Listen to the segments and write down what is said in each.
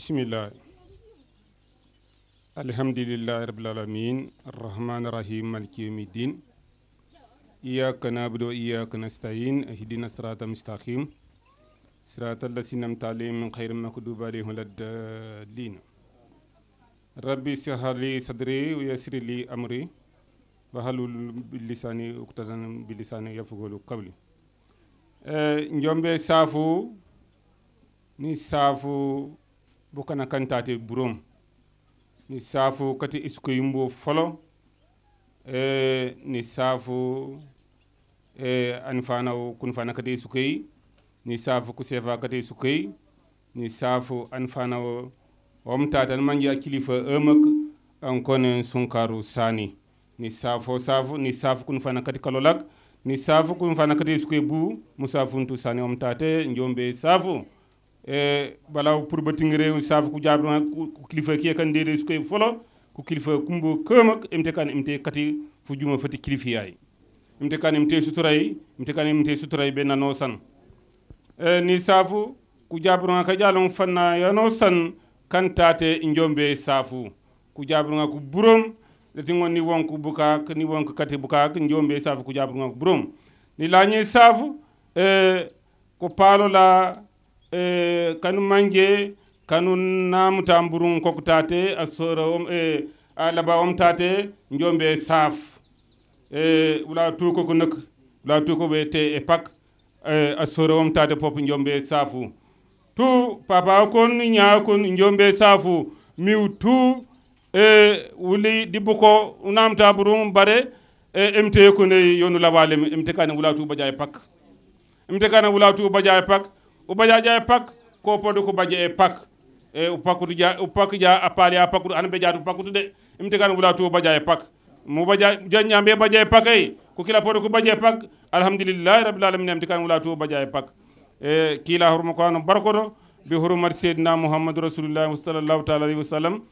bismillah alhamdulillahi rabbil alamin arrahmani rahim maliki yawmiddin iyyaka na'budu wa iyyaka nasta'in ihdina siratal mustaqim siratal ladzina an'amta alayhim ghayril maghdubi alayhim waladdallin rabbi shrah li sadri wa yassir li amri wahlul bilisani uqdatan bilisani yafqahu qawli njombe safu ni safu bukana kantate burom ni safu kati isuko yimbo folo ni safu anfana kun fana kati isukoy ni safu kusefa kati isukoy ni safu anfana omtatan manja kilifa emak ankone sunkaru sani ni safu ni safu kun fana kati kalolak ni safu kun fana kati isukoy bu musafuntu sani omtate njombe safu balaw pour batingere safu ku jabru ku kilifa ki kan dede su koy folo ku kilifa kumbo kemak imte kan imte kati fu juma fati kilifiyay imte kan imte suturay be nano san ni safu ku jabru ka jalon fanna yano san kan tate njombe safu ku jabru ku burom leti ngoni wonku buka ni wonku kati buka njombe safu ku jabru ku burom ni lañi safu ko palo la kanu manje kanu namuta mburun koktate asoro alaba omtate njombe saf wala tuko ko nak wala tuko be te epak asoro omtate pop njombe safu tu papa kon nya kon njombe safu miu tu wuli dibuko namuta burun bare emte ko ne yonu lawale emte kan wala tu bajaay pak emte kan wala tu bajaay pak o bajaja pak ko podo ko baje pak upak ja apali apak an be jadu pakutu de imte kan wula to baja pak mo baja janyambe baje pak ay ko kila podo ko baje pak alhamdulillah rabbil alamin imte kan wula to baja pak kila hurmo ko an barkodo bi hurmat sayyidina muhammad rasulullah sallallahu ta'ala alaihi wasallam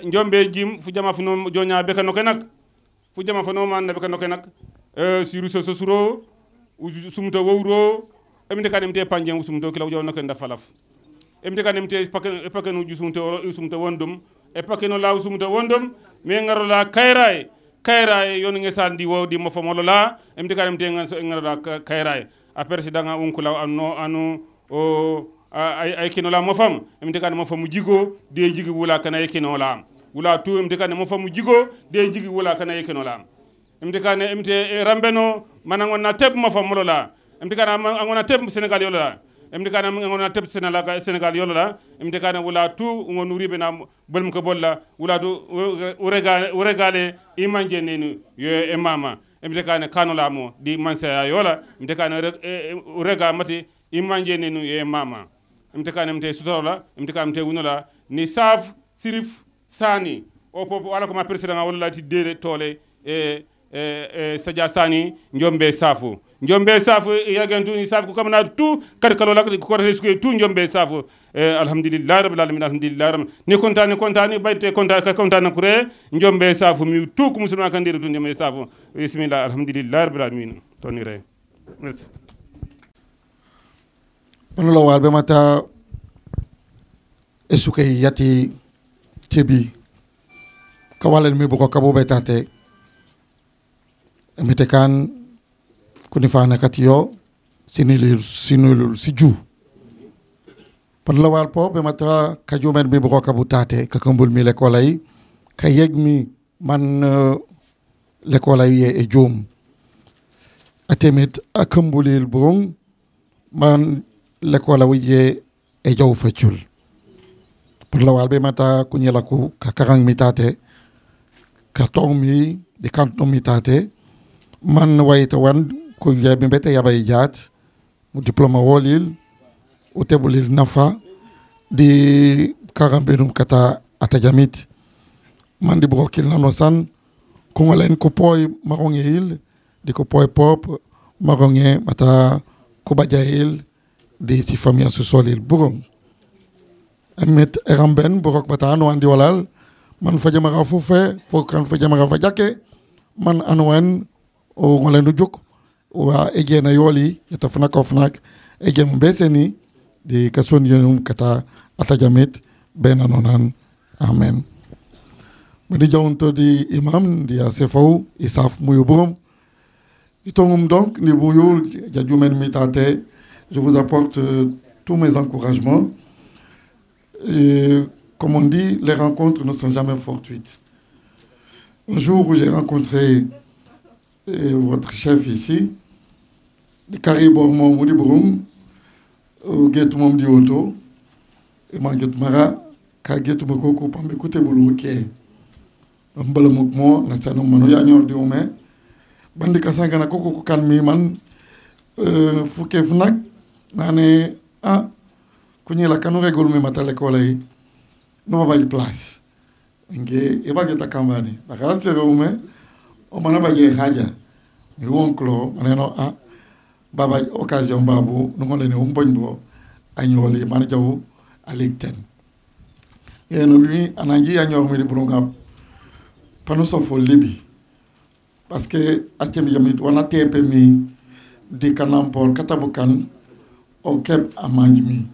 njombe jim fu jama fu no jonya be kanoke nak fu jama fa no man be kanoke nak siru so suro sumta wowro emde kan emte panjeng usumto kila ujaw nakenda falaf emde kan emte pakenu usumto wondum e pakeno la usumto wondum me ngaro la kayray yon ngesandi wodi mo famolo la emde kan emte ngaro la kayray a president nga unkula anu o ay kino la mo fam emde kan mo famu jigo de jigi wula kana kino la wula tu emde kan mo famu jigo de jigi wula kana kino la emde kan emte rambeno manango na teb mo famolo la emde kana angona teb Sénégal yolola emde kana angona teb Sénégal yolola emde kana wula tu ngonu ribe na bolum ko bolla wula du uregale imanje nenu yo e mama emde kana kanola mo di mansa yola emde kana urega mati imanje nenu yo e mama emde kana emte sutola emde kana emte wunola ni saf sirif sani o popo wala ko ma president wala ti dere tole sadia sani njombe safu yagantu ni safu ko kamna tu kar kalola ko resku tu njombe safu alhamdulillah rabbil alamin alhamdulillah ni kontani bayte kontana kure njombe safu mi tu ko musulman kan dire tu njombe safu bismillah alhamdulillah rabbil alamin toni re merci bono walbe mata esuke yati tebi kawalen mi boko kabo betate emite kan kunifana katiyo sinulul siju panlawal po be mata kajumen mi boko kabutate kakambul mi lekolay kayegmi man lekolay e jom atemit akambulil bong man lekolay ye e jaw facul panlawal be mata kunyelaku kakarang mitate katong mi di kanto mitate man wayta wan ko jabi mbete yabay jaat mu diploma wolil o tebulil nafa di karambenum kata atajamit man di brokil nano san ko ngalen ko poy marongil di ko poy pop maronge mata ko bajahil di si famia su solil burong amet eramben borok mata anu andi walal man fajamara fufe fo kan fajamara fajake man anwen o ngalen du juk wa egena yoli yatafuna kofnak egen beseni di kason yonum kata atajamit benanonan amen mani jawonto di imam di asefau isaf muyu borom itongum donc ni buyul jajumen mitate je vous apporte tous mes encouragements et, comme on dit les rencontres ne sont jamais fortuites. Un jour où j'ai rencontré votre chef ici di Caribor moom di borom géttu moom di oto ma géttu mara ka géttu ma koko pambe kute bulu ke mbala muk mo na sanu manu ya ñor di ume bandi ka sanga na koko ko kan mi man fuke funak nane ku ñi la kanu regol mi matale ko lay no ba place nge e ba geta kambani ba ka sere ume o mana ba je haja mi wonklo maneno baba occasion babu no ngole ne umbondo anyoli man jaw alikten yeno lui anangi anyor mi di brunga panu sofo libi parce que atem yamit wana tepe mi di kanampol katabukan o kep amanjmi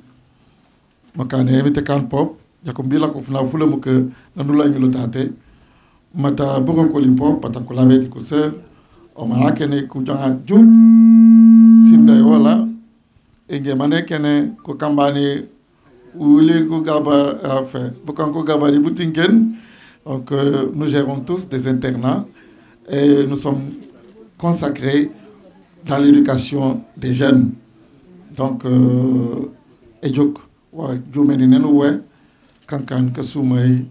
makane mi te kan pop jakombila ko funa fule mu ke nanula ñu lotate mata bugo ko limpo pata ko labe di ko seur o malakene ku janga ju simday wala enge mane kene ko kambani wuli ko gaba fait bukan ko gaba di butingen donc nous gérons tous des internats et nous sommes consacrés dans l'éducation des jeunes donc ejok wa jumeni nenu we kankan ka sumay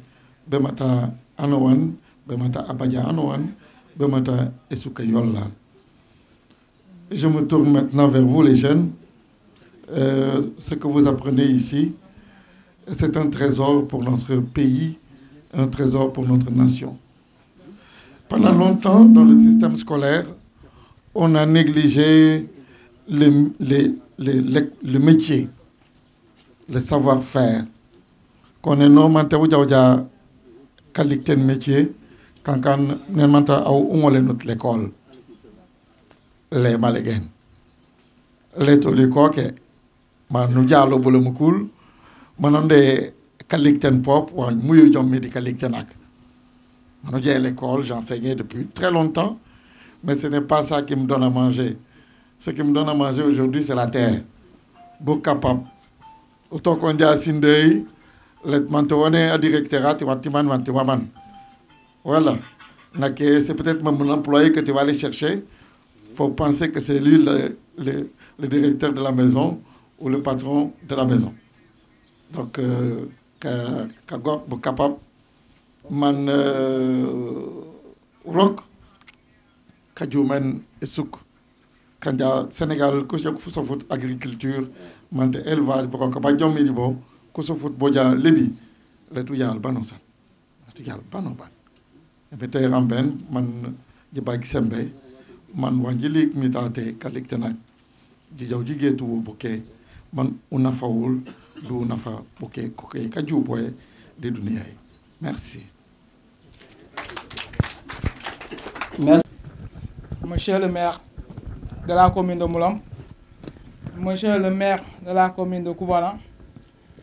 bemata anowan bemata abaja anowan bemata esuka yolla. Je me tourne maintenant vers vous, les jeunes. Ce que vous apprenez ici, c'est un trésor pour notre pays, un trésor pour notre nation. Pendant longtemps, dans le système scolaire, on a négligé le métier, le savoir-faire. Qu'on est normalement qualité de métier, quand on est l'école. Les malegen les tolikoke man nu jalo bolo mukul manonde kalikten pop wa muyu jom mi di kaliktenak manu j'ai l'école j'enseignais depuis très longtemps mais ce n'est pas ça qui me donne à manger. Ce qui me donne à manger aujourd'hui c'est la terre bo capable auto ko ndia sindey let mantone a directeur ti watiman wanti waman voilà naké c'est peut-être même mon employé que tu vas aller chercher pour penser que c'est lui le directeur de la maison ou le patron de la maison. Donc, kagok bu capable man rock kajumen esuk kanja Sénégal ko fu sofut agriculture mante élevage bu ko ba jommi di bo ko sofut boja lebi le tu yal banosan tu yal banoban e bete ramben man jiba gisembe man wanjilik mitate kaliktenak jijaw jigetu boke man unafawul du nafa boke koke kajuboye de dunia. Merci. Merci. Monsieur le maire de la commune de Moulam, monsieur le maire de la commune de Koubana,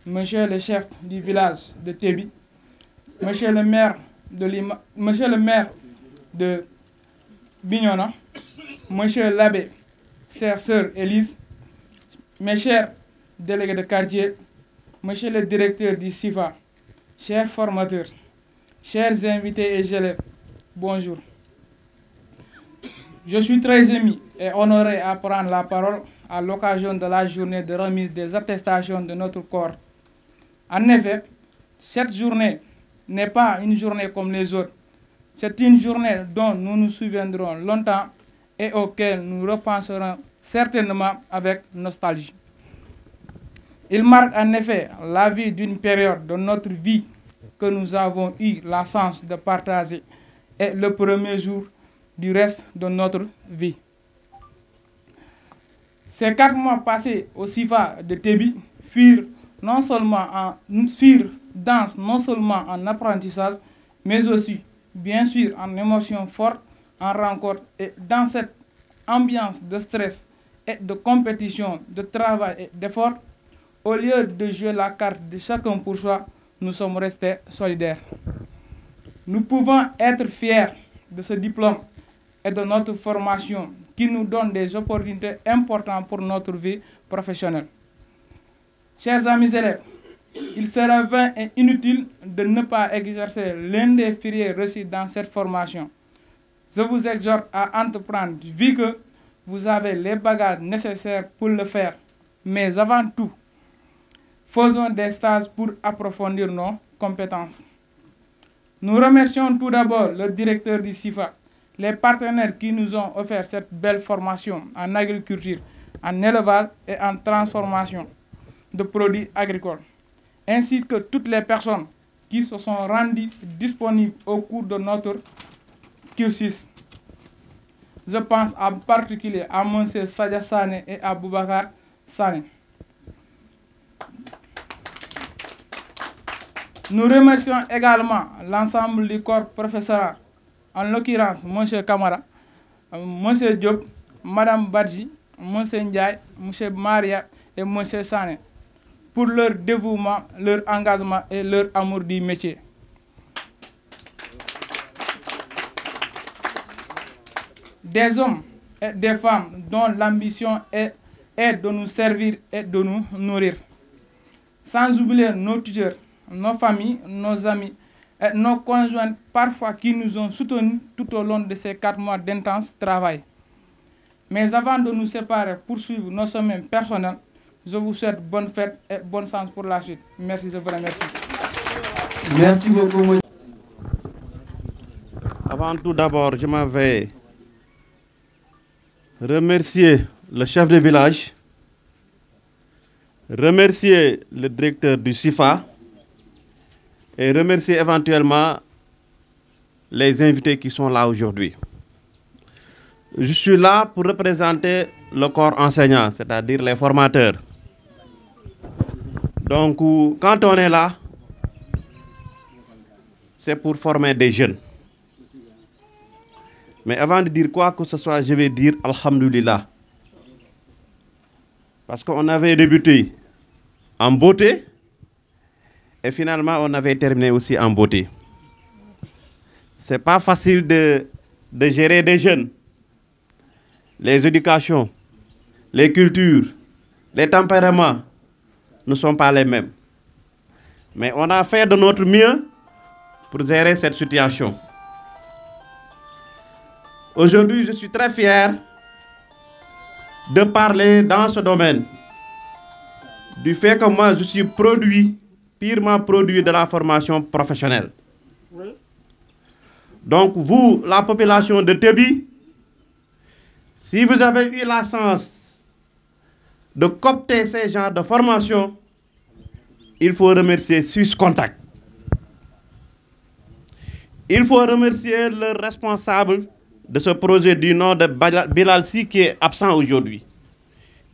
monsieur le chef du village de Tébi, monsieur le maire de Bignona, monsieur l'abbé, chère sœur Élise, mes chers délégués de quartier, monsieur le directeur du SIFA, chers formateurs, chers invités et élèves, bonjour. Je suis très ému et honoré à prendre la parole à l'occasion de la journée de remise des attestations de notre corps. En effet, cette journée n'est pas une journée comme les autres. C'est une journée dont nous nous souviendrons longtemps et auquel nous repenserons certainement avec nostalgie. Il marque en effet la vie d'une période de notre vie que nous avons eu la chance de partager et le premier jour du reste de notre vie. Ces 4 mois passés au SIFA de Tébi furent denses non seulement en apprentissage, mais aussi, bien sûr, en émotions fortes, en rencontre et dans cette ambiance de stress et de compétition, de travail et d'effort. Au lieu de jouer la carte de chacun pour soi, nous sommes restés solidaires. Nous pouvons être fiers de ce diplôme et de notre formation qui nous donne des opportunités importantes pour notre vie professionnelle. Chers amis élèves, il sera vain et inutile de ne pas exercer l'un des filières reçues dans cette formation. Je vous exhorte à entreprendre vu que vous avez les bagages nécessaires pour le faire. Mais avant tout, faisons des stages pour approfondir nos compétences. Nous remercions tout d'abord le directeur du CIFA, les partenaires qui nous ont offert cette belle formation en agriculture, en élevage et en transformation de produits agricoles, ainsi que toutes les personnes qui se sont rendues disponibles au cours de notre cursus. Je pense en particulier à M. Sadia Sane et à Boubacar Sane. Nous remercions également l'ensemble du corps professoral, en l'occurrence M. Kamara, M. Diop, Mme Badji, M. Ndiaye, M. Maria et M. Sane, pour leur dévouement, leur engagement et leur amour du métier. Des hommes et des femmes dont l'ambition est de nous servir et de nous nourrir. Sans oublier nos tuteurs, nos familles, nos amis et nos conjoints parfois qui nous ont soutenus tout au long de ces 4 mois d'intense travail. Mais avant de nous séparer, poursuivre nos chemins personnels, je vous souhaite bonne fête et bonne chance pour la suite. Merci, je vous remercie. Merci beaucoup, monsieur. Avant tout d'abord, je m'en vais remercier le chef de village, remercier le directeur du CIFA et remercier éventuellement les invités qui sont là aujourd'hui. Je suis là pour représenter le corps enseignant, c'est-à-dire les formateurs. Donc, quand on est là, c'est pour former des jeunes. Mais avant de dire quoi que ce soit, je vais dire Alhamdulillah. Parce qu'on avait débuté en beauté et finalement on avait terminé aussi en beauté. C'est pas facile de gérer des jeunes. Les éducations, les cultures, les tempéraments ne sont pas les mêmes. Mais on a fait de notre mieux pour gérer cette situation. Aujourd'hui, je suis très fier de parler dans ce domaine du fait que moi, je suis purement produit de la formation professionnelle. Donc, vous, la population de Tébi, si vous avez eu la chance de coopter ces genres de formation, il faut remercier Suisse Contact. Il faut remercier le responsable de ce projet du nom de Bilal Si qui est absent aujourd'hui.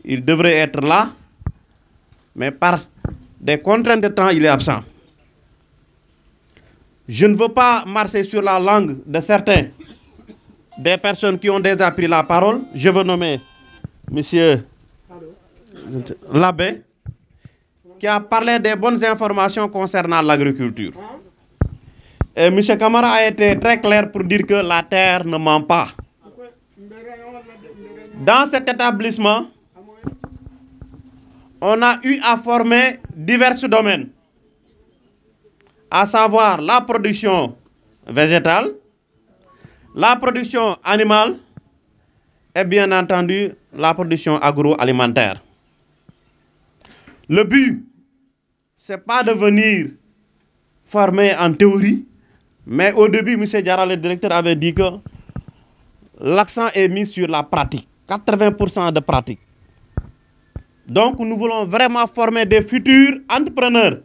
Il devrait être là, mais par des contraintes de temps, il est absent. Je ne veux pas marcher sur la langue de certains, des personnes qui ont déjà pris la parole. Je veux nommer M. Labbé, qui a parlé des bonnes informations concernant l'agriculture. Et M. Kamara a été très clair pour dire que la terre ne ment pas. Dans cet établissement, on a eu à former divers domaines, à savoir la production végétale, la production animale et bien entendu la production agroalimentaire. Le but, ce n'est pas de venir former en théorie, mais au début, M. Diarra, le directeur, avait dit que l'accent est mis sur la pratique, 80% de pratique. Donc, nous voulons vraiment former des futurs entrepreneurs,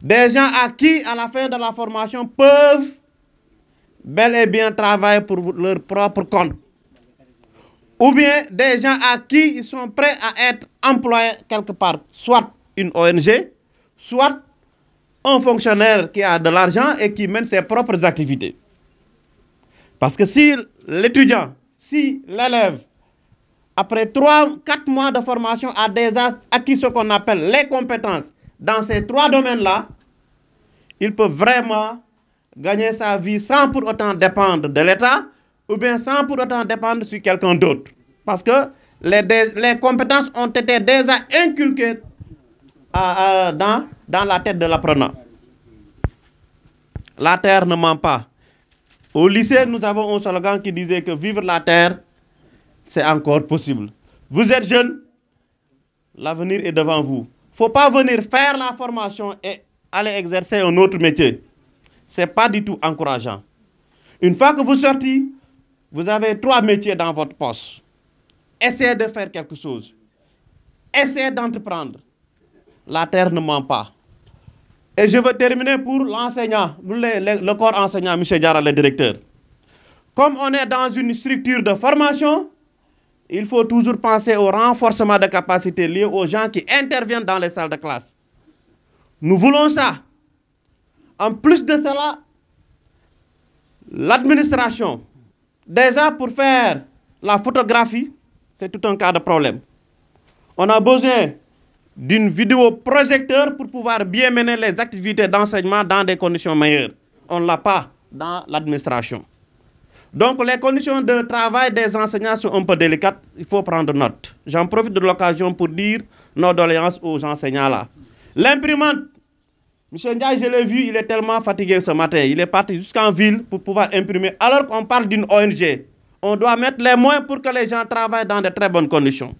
des gens à qui, à la fin de la formation, peuvent bel et bien travailler pour leur propre compte. Ou bien des gens à qui ils sont prêts à être employés quelque part, soit une ONG, soit un fonctionnaire qui a de l'argent et qui mène ses propres activités. Parce que si l'étudiant, si l'élève, après 3-4 mois de formation, a déjà acquis ce qu'on appelle les compétences dans ces 3 domaines-là, il peut vraiment gagner sa vie sans pour autant dépendre de l'État ou bien sans pour autant dépendre sur quelqu'un d'autre. Parce que les compétences ont été déjà inculquées dans la tête de l'apprenant. La terre ne ment pas. Au lycée, nous avons un slogan qui disait que vivre la terre, c'est encore possible. Vous êtes jeunes, l'avenir est devant vous. Il ne faut pas venir faire la formation et aller exercer un autre métier. Ce n'est pas du tout encourageant. Une fois que vous sortez, vous avez 3 métiers dans votre poche. Essayez de faire quelque chose. Essayez d'entreprendre. La terre ne ment pas. Et je veux terminer pour l'enseignant, le corps enseignant, M. Diarra, le directeur. Comme on est dans une structure de formation, il faut toujours penser au renforcement de capacités liées aux gens qui interviennent dans les salles de classe. Nous voulons ça. En plus de cela, l'administration, déjà pour faire la photographie, c'est tout un cas de problème. On a besoin d'une vidéoprojecteur pour pouvoir bien mener les activités d'enseignement dans des conditions meilleures. On ne l'a pas dans l'administration. Donc les conditions de travail des enseignants sont un peu délicates, il faut prendre note. J'en profite de l'occasion pour dire nos doléances aux enseignants là. L'imprimante, M. Ndiaye, je l'ai vu, il est tellement fatigué ce matin. Il est parti jusqu'en ville pour pouvoir imprimer. Alors qu'on parle d'une ONG, on doit mettre les moyens pour que les gens travaillent dans de très bonnes conditions.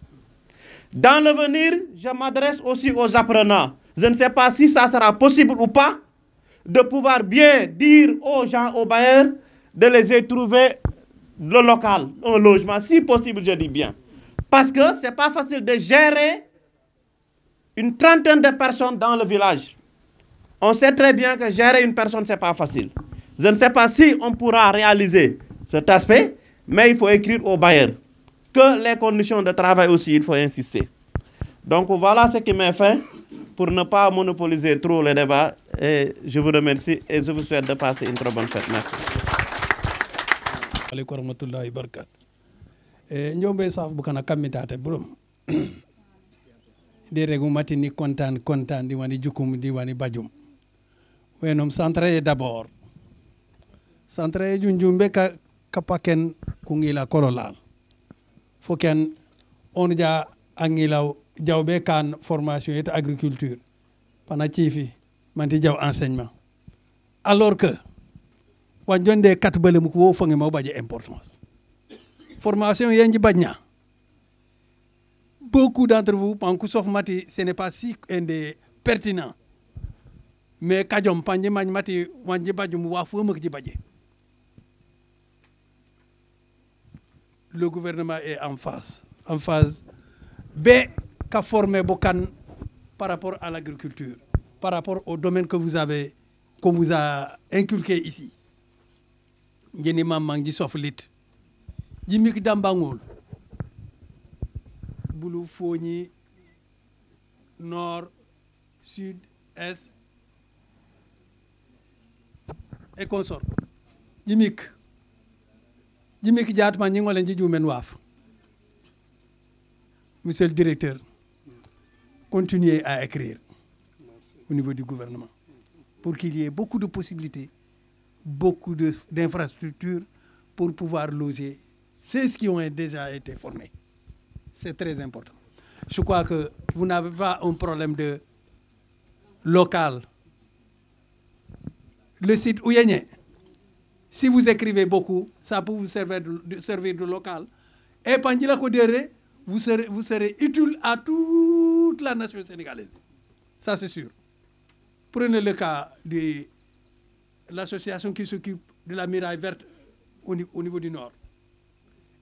Dans l'avenir, je m'adresse aussi aux apprenants. Je ne sais pas si ça sera possible ou pas de pouvoir bien dire aux gens, aux bailleurs, de les y trouver le local, un logement, si possible, je dis bien. Parce que ce n'est pas facile de gérer une trentaine de personnes dans le village. On sait très bien que gérer une personne, ce n'est pas facile. Je ne sais pas si on pourra réaliser cet aspect, mais il faut écrire aux bailleurs que les conditions de travail aussi, il faut insister. Donc voilà ce qui m'est fait pour ne pas monopoliser trop le débat. Et je vous remercie et je vous souhaite de passer une très bonne fête. Merci. Aleykum warahmatullahi wabarakatuh. Njombe saf bukana kamitate burum. De regu matini kontan di wani jukum di wani bajum. Wenom centre d'abord. Centre junjumbe ka kapaken kungila kololal. Foken on ja angila jawbe kan formation et agriculture. Pana chifi manti jaw enseignement. Alors que wajonde katbele mu ko fangi ma baje importance. Formation yenji badnya. Beaucoup d'entre vous pensent que sauf mati ce n'est pas si pertinent. Mais kajom panje mati wanje bajum wa fo mak ji baje. Le gouvernement est en phase B qu'a formé Bokan par rapport à l'agriculture, par rapport au domaine qu'on vous a inculqué ici. Jeni mamang ji soflit. Jimik dambangol. Boulou Fogni, nord, sud, est et consort. Jimik diat man ngolen ji jumen waf. Monsieur le directeur, continuez à écrire au niveau du gouvernement pour qu'il y ait beaucoup de possibilités, beaucoup d'infrastructures pour pouvoir loger ceux qui ont déjà été formés. C'est très important. Je crois que vous n'avez pas un problème de local. Le site Ouyenye, si vous écrivez beaucoup, ça peut vous servir de local. Et Pandila Kodere, vous serez utile à toute la nation sénégalaise. Ça, c'est sûr. Prenez le cas de l'association qui s'occupe de la muraille verte au niveau du Nord.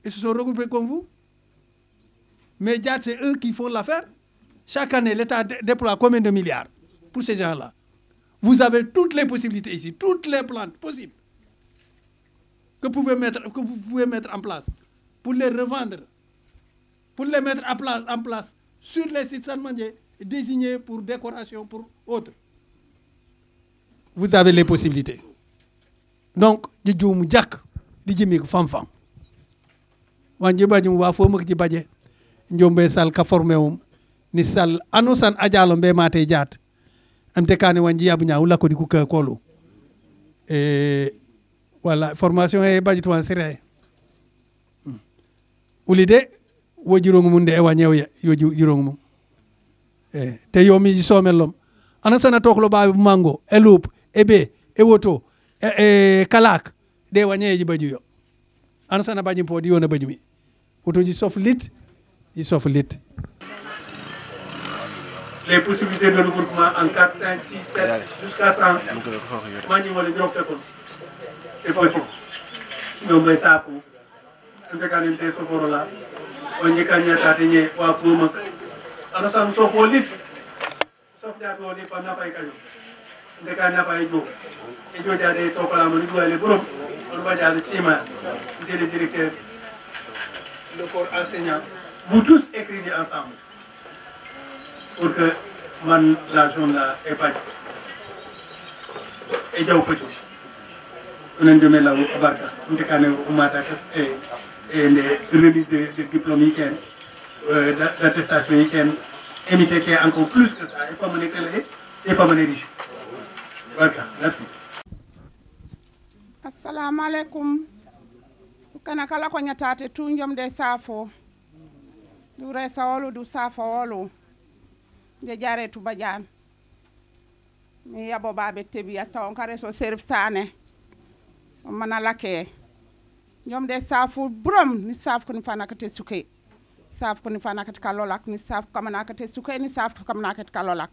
Ils se sont regroupés comme vous. Mais c'est eux qui font l'affaire. Chaque année, l'État déploie combien de milliards pour ces gens-là? Vous avez toutes les possibilités ici, toutes les plantes possibles que vous pouvez mettre en place pour les revendre, pour les mettre en place sur les sites sanmaniers désignés pour décoration, pour autres. Vous avez les possibilités. Donc, di djoumu jak di jimi ko fam-fam. Wanje bajum wa fo mak ci baje. Njombe sal ka formé ni sal anusan ajalo mbe mate jaat amtekane wanji yabunya ula ko diku ka kolo wala formation e bajitu wan sire ulide wo jirongu munde e wanyew yo jirongu mum te yomi somelom ana sana toklo ba mango e loop e be e woto e kalak de wanyeji baju yo ana sana baji podi yona baju mi woto ji sof lit les possibilités de regroupement en 4, 5, 6, 7, jusqu'à 100. Mani wala jox ko c'est possible. Ñom bay sapu. Ande ka ni te so foro la. O ñi ka ñata te ñe wa fuma. Ana sa so fo lit. So ja to ni pa na fay kañu. Ande ka na fay jo. E jo ja de to ko la mo ni duale borom. On va ja le sima. C'est le directeur le corps enseignant. Vous tous écrivez ensemble. Pour que la zone là est pas et jaw fatu on a demandé la barka on te kané umata et les remise de diplômes week-end d'attestation week-end éviter qu'il y ait encore plus que ça il faut mener que il faut mener riche barka merci assalamu alaikum kana kala ko nyatate tu njom de safo du resa wolu du safo wolu je jare tu badian mi yabo babe tebi aton kare so serve sane mana lake ñom de safu brom ni saf ko ni fanakate suke saf ko ni fanakate kalolak ni saf ko manakate suke ni saf ko manakate kalolak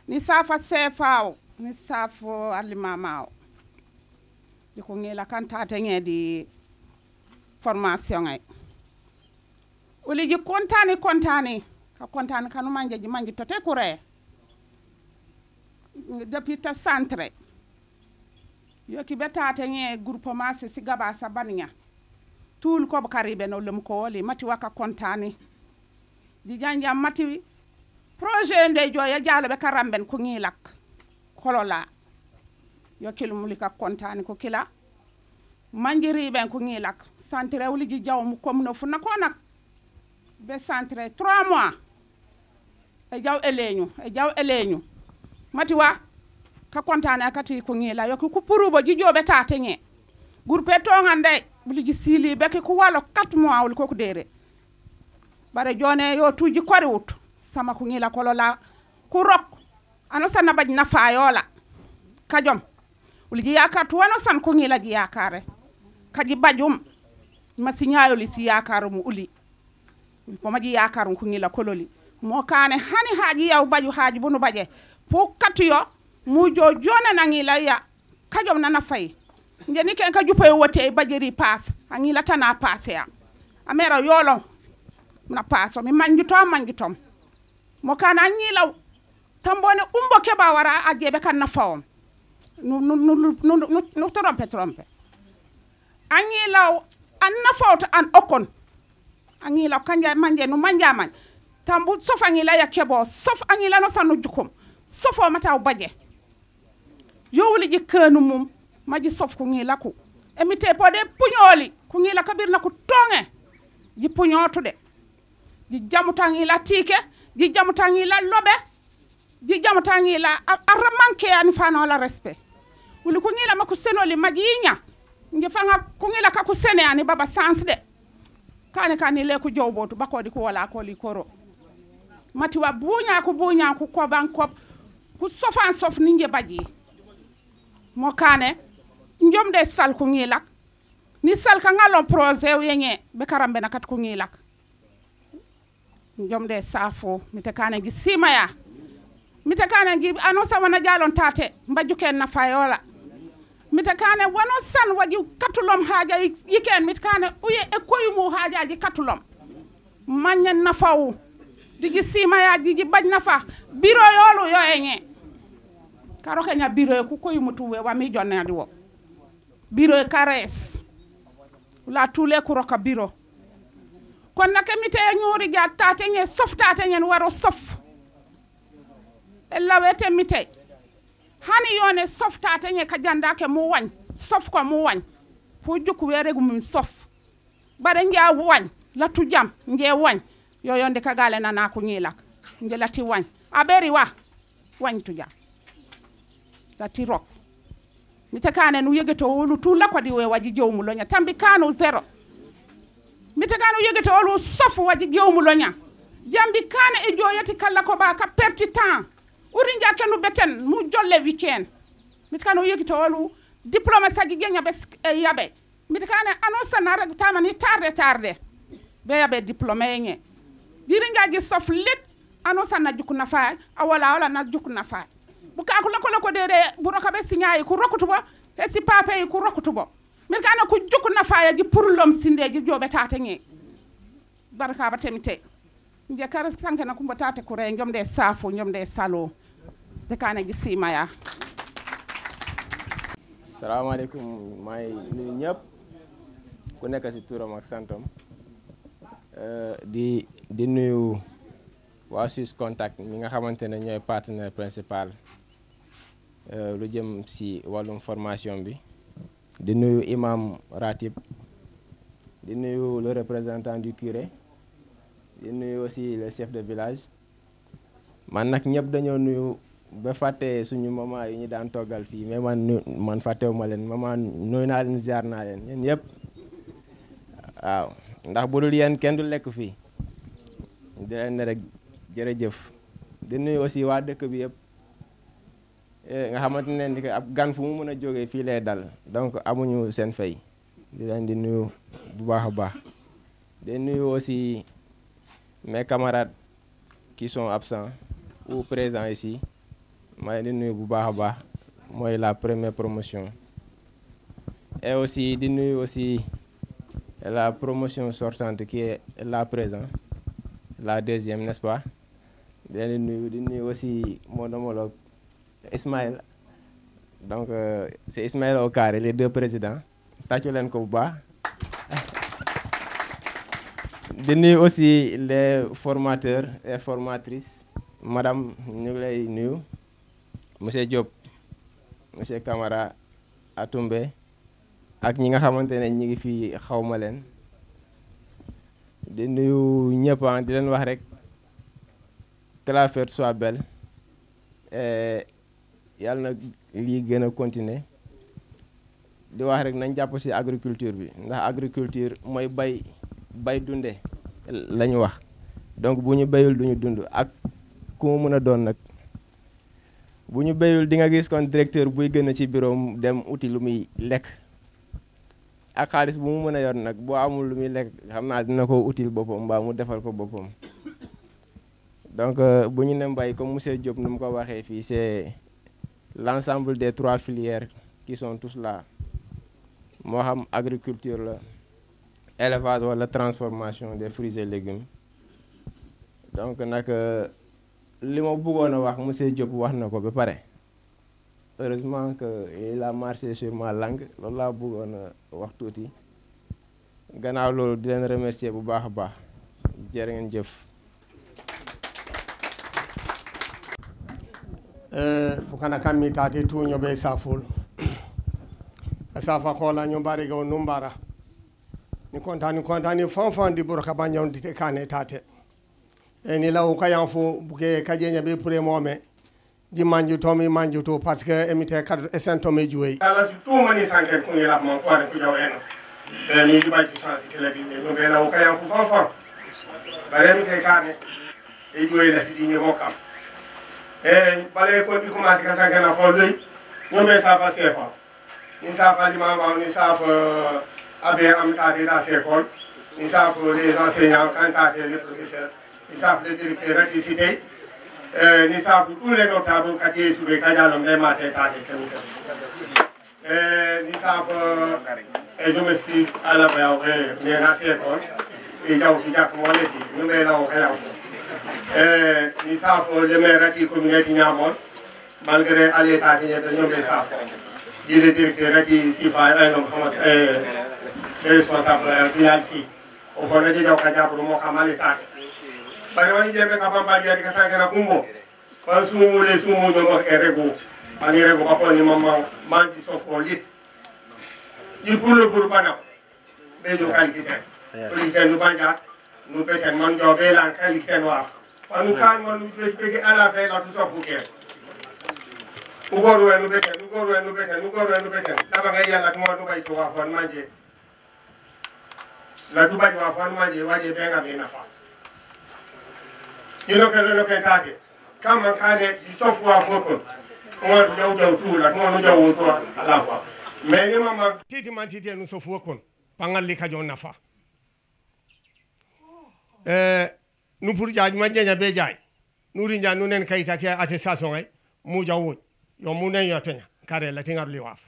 ni safa sefaaw ni saf alimamaaw di ko ngela kanta te ngedi formation ay oli ji kontani ka kontane kanu manji tote kure depuis ta centre yoki betate nye groupement si gaba sa baninya tul ko karibe no lem ko woli mati waka kontani di janja mati projet nde joya jalo be karamben ko ngilak kolola yoki lumulika kontani ko kila manjiri ben ko ngilak centre wuli ji jaw mu kom no fu na ko nak be centre 3 mois e jaw eleñu mati wa ka kontane akati ko ngila yo ku purubo jijobe tatenye gurpe tongande buliji sili beke ko walo 4 mois wol ko dere bare jone yo tuji kori wut sama ko ngila kolola ku rok ana sana baj nafa yola kajom buliji yakar to wana san ko ngila ji yakare kaji bajum masinyaayo li si yakaru mu uli ko maji yakaru ko ngila kololi mo kane hani haji yaw baju haji bunu baje po katuyo mu jona nangila ya kajom nana fay ngeni ken ka jupe wote bajeri pass angila tana pass ya amera yolo na passo mi mangitom mo kana angila tambone umbo ke ba wara agebe kan na fawom no trompe angila an na fawto an okon angila kanja manje no manjaman tambu sof angila ya kebo sof angila no sanu jukum sofo mataw baje yowuli ji kanu mum maji sof ko ngila ko emite pode puñoli ko ngila kabirna ko tonge ji puñotude ji jamutangila tike ji jamutangila lobe ji jamutangila armanke an fano la respect wuli ko ngila mako senoli majinya nge fanga ko ngila ka ko sene ani baba sans de kane le ko jowbotu bakodi ko wala ko li koro mati wa buña ko ko bankop ku sofan sof ninge baji mo kane njom de sal ko ngilak ni sal ka ngalon projet yenye be karambe na kat ko ngilak njom de safo mite kane gi simaya mite kane gi anosa wana jalon tate mbaju ken na fayola mite kane wano san waji katulom haja yiken mite kane uye e koyumu haja ji katulom manyen na fawu digi simaya digi baj na fa biro yolu yo enye karo kenya biro ku koyumutu we wa mi jonne di wo biro kares la tule ku roka biro kon nak mi te ñuri ja tate ñe sof tate ñen waro sof e lawete mi te hani yone sof tate ñe ka janda ke mu wañ sof ko mu wañ fu juk were gu mu sof bare ngia wañ la tu jam nge wañ yo yonde ka gale nana ko ñilak nge lati wañ aberi wa wañ tu jam gati rok mite kane nu yegeto wolu tulla ko di we waji jowmu lonya tambi kanu zero mite kanu yegeto wolu sofu waji jowmu lonya jambi kane e joyati kala ko ba ka perti temps uri njake nu beten mu jolle weekend mite kanu yegeto wolu diplôme sagi genya be yabe mite kane annonce na rek tamani tarde be yabe diplôme nye biri njagi sof lit annonce na juku na fa awala na juku na fa buka ko lako dere buroka be signay ku rokutubo e si pape ku rokutubo mite kane ku juku na fa ji pour l'homme sindeji jobe tata nye baraka ba temite nje kar sanke na kumba tata ku re njomde safo njomde salo de kane gi simaya. salaamaaleykum may nuyu ñëpp ku nekk ci turam ak santam di nuyu waa Suisse Contact mi nga xamante ne ñooy partenaire principal lu jëm ci wàllum formation bi di nuyu imam ratib di nuyu le représentant du curé di nuyu aussi le chef de village man nag ñëpp dañoo nuyu ba fàtte suñu maman yi ñu daan toggal fii mais man fàttewuma leen maman nuyu naa leen ziar naa leen yéen yëpp waaw ndax bu dul yéen kenn du lekk fii di leen ne rek jërëjëf di nuyu aussi waa dëkk bi yëpp nga xamante ne ni ab gan fu mu mën a jógee fii lay dal donc amuñu seen fay di leen di nuyu bu baax a baax di nuyu aussi mes camarades qui sont absents ou présents ici may di nuyu bu baax a baax mooy la première promotion et aussi di nuyu aussi la promotion sortante qui est là présent la deuxième n'est-ce pas di nuyu aussi mon homologue Ismaël donc c'est Ismaël au carré les deux présidents tàccu leen ko bu baax di nuyu aussi les formateurs et formatrices madame ñu ngi lay nuyu monsieur Diop monsieur Camara Atumbe ak ñi nga xamante ne ñi ngi fi xawma leen di nuyu ñëpp di leen wax rek que la fête soit belle et yàlla na lii gën a continuer di wax rek nañ jàpp ci agriculture bi ndax agriculture mooy bay dunde la ñu wax donc bu ñu béyul duñu dund ak ku mu mën a doon nag bu ñu béyul di nga gis kon directeur buy gën a ci bureau dem uti lu muy lekk ak xaalis bu mu mën a yor nag boo amul lu muy lekk xam naa dina ko util boppam mbaa mu defal ko boppam donc bu ñu ne mbay comme monsieur Diop nu mu ko waxee fii c'est l'ensemble des 3 filières qui sont tous là moo xam agriculture la élevage wala transformation des fruits et légumes donc nag li ma bëggoon a wax monsieur Diop wax na ko ba pare heureusement que il a marché sur ma langue loolu laa bëggoon a wax tuuti gannaaw loolu di leen remercier bu baax a baax jërë ngeen jëf. bukana kammi tati tuño ɓe safol safa kola ño mbari gaw numbara ni kontani fonfon di ɓuura kaba ñawdite kane tate e ni law kayan fo buke kajeña ɓe pour mome ji manjutomi manjuto par ce que emite kaddo esentome joyi ala si tumani sanken kuñilap mon kone ko jaw eno ɓe ni jiɓaji sensité ladi ɗe ɓe law kayan fo fonfon bare emite kane e joyi lati ɗiñe mo kam e bale ko ɗi commencé ka sankena fo ɗoy ñomɓe safa sefa ni safa limama ni safa abe am tade da sécole ni safa les enseignants quand tade les professeurs ni safa le directeur recticité ni safa tous les notables kati suɓe kajalom ɓe mate tade kemite ni safa e je m'excuse ala ɓeyaw mais na sécole e jaw ki jakko moleti ñomɓe law kayaw fo ni safo le maire rati communauté ñamon malgré alétati ñebe ñombe safo le directeur rati sifa no xamas responsable village si o ko na jaw ka jabru mo xam alétati bari woni jebe ka bamba jeri ka sakena kumbo ko sumu le sumu do ko rego ani rego ko ni mamma manji sofo lit di pour le groupe ana be do qualité qualité no banja no beten man jo be lan qualité no af anu kan wonu bege ala fe la tout sauf bouquet ugor we nu beken ugor we nu beken ugor we nu beken daba ngay yalla mo du bay to wa fon manje la du bay wa fon manje waje be ngam ina fa ino ke no ke taake kama kane di sof wa foko mo du jaw tu la mo no jaw to ala fa mais ni mama titi man titi nu sof wokon pangal li kajo nafa nu pour jaaj ma jenya be jaay nuri nja nu nen kayita ke attestation ay mu jaw yo mu nen yotenya kare la tingar li waf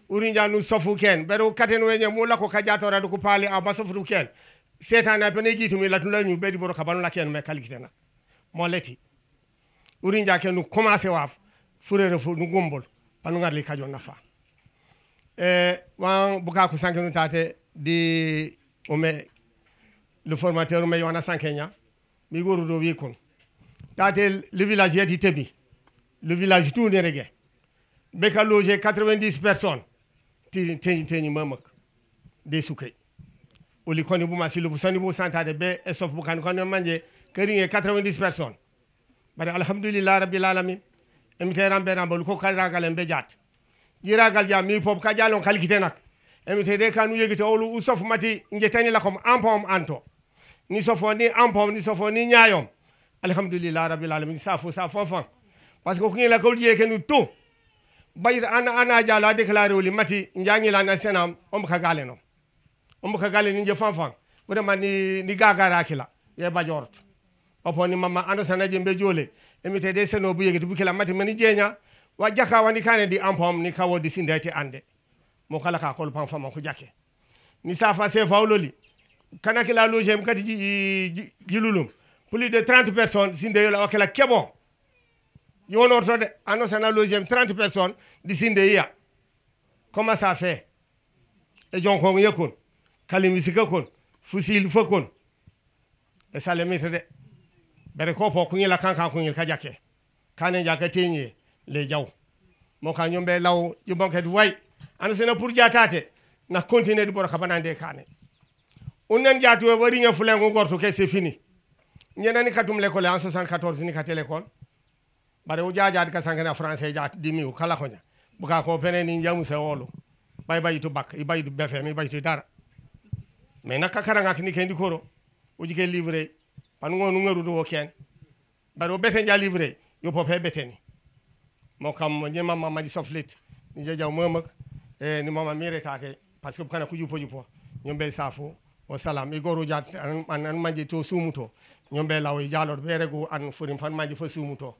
uri nja nu sofu ken beru katen wenye mu la ko kajato radu ko pali a basofu ken setana pene jitu mi la tula ñu bedi boro kabanu la ken me kalikite nak mo leti uri nja ken nu commencer waf furere fu nu gombol panu ngar li kajo nafa wan buka ko sankenu tate di ome le formateur me yona sankenya mi goru do wi kon tate le village yati tebi le village tout ne rege be ka loger 90 personnes teni mamak de soukay oli koni bu masilu bu soni bu santade be e sof bu kan kon manje keringe 90 personnes bari alhamdulillah rabbil alamin emiteram be rambol ko karagal be jat jiragal jam mi pop ka jalon kalkite nak emite de kanu yegite olu usof mati njetani la kom ampom anto ni sofoni ampom ni sofoni nyaayom alhamdulillah rabbil alamin safo fofan parce que ko ngila ko jiye kenu to bayir ana jala déclarer woli mati njangi la na senam ka galeno ka galeni je fanfan vraiment ni gagara kila ye bajort opo ni mama ando sanaje mbe jole emite de seno bu yegite bu kila mati mani jenya wa jaka wani kane di ampom ni kawo di sindete ande mo kala ka kol pan fama ko jake ni safa se fawloli kana kila lojem kati jilulum plus de 30 personnes sinde yo la wakela kebo yono to de ano sana lojem 30 personnes di sinde ya comment ça fait e jonko yekon kalimi sikakon fusil fakon e salemi de bere ko po kunyela kanka kunyel ka jake kane jaka tenye le jaw mo ka nyombe law yubonke way ana sena pour jatate na continuer di bor ka banande kane onnen jatu wari nya fulengo gorto ke c'est fini ñenani katum l'école en 74 ni ka l'école bare o jaajaade ka sangana français jaat dimi kala ko nya buka ko peneni jamu se wolo bay to bak i bay du befe mi bay to dara mais nakka karanga kini kendi koro o jike livrer pan ngonu ngaru do ken bare o beten ja livrer yo popé beteni mo kam ni mama ma di soflit ni jaw mamak ni mama mire tate parce que kana ku jupo ñombe safo o salam e goro jat an manje to sumuto ñombe law e jalor be rego an furim fan manje fo sumuto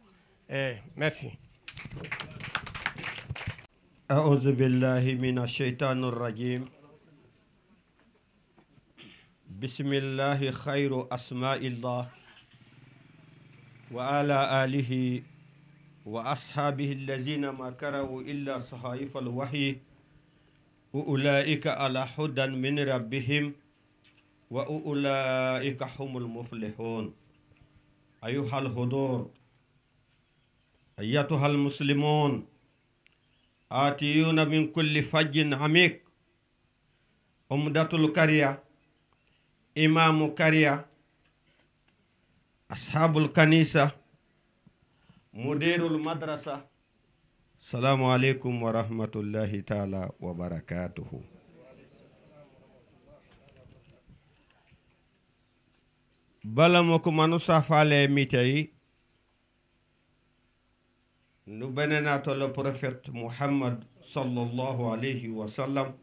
merci أعوذ بالله من الشيطان الرجيم بسم الله خير أسماء الله وعلى آله وأصحابه الذين ما كرهوا إلا صحائف الوحي وأولئك على هدى من ربهم وأولئك هم المفلحون أيها الحضور أيتها المسلمون آتيون من كل فج عميق عمدة القرية إمام القرية أصحاب الكنيسة مدير المدرسة السلام عليكم ورحمة الله تعالى وبركاته بلمكم أنوسا فالي ميتاي نبننا تولى بروفيت محمد صلى الله عليه وسلم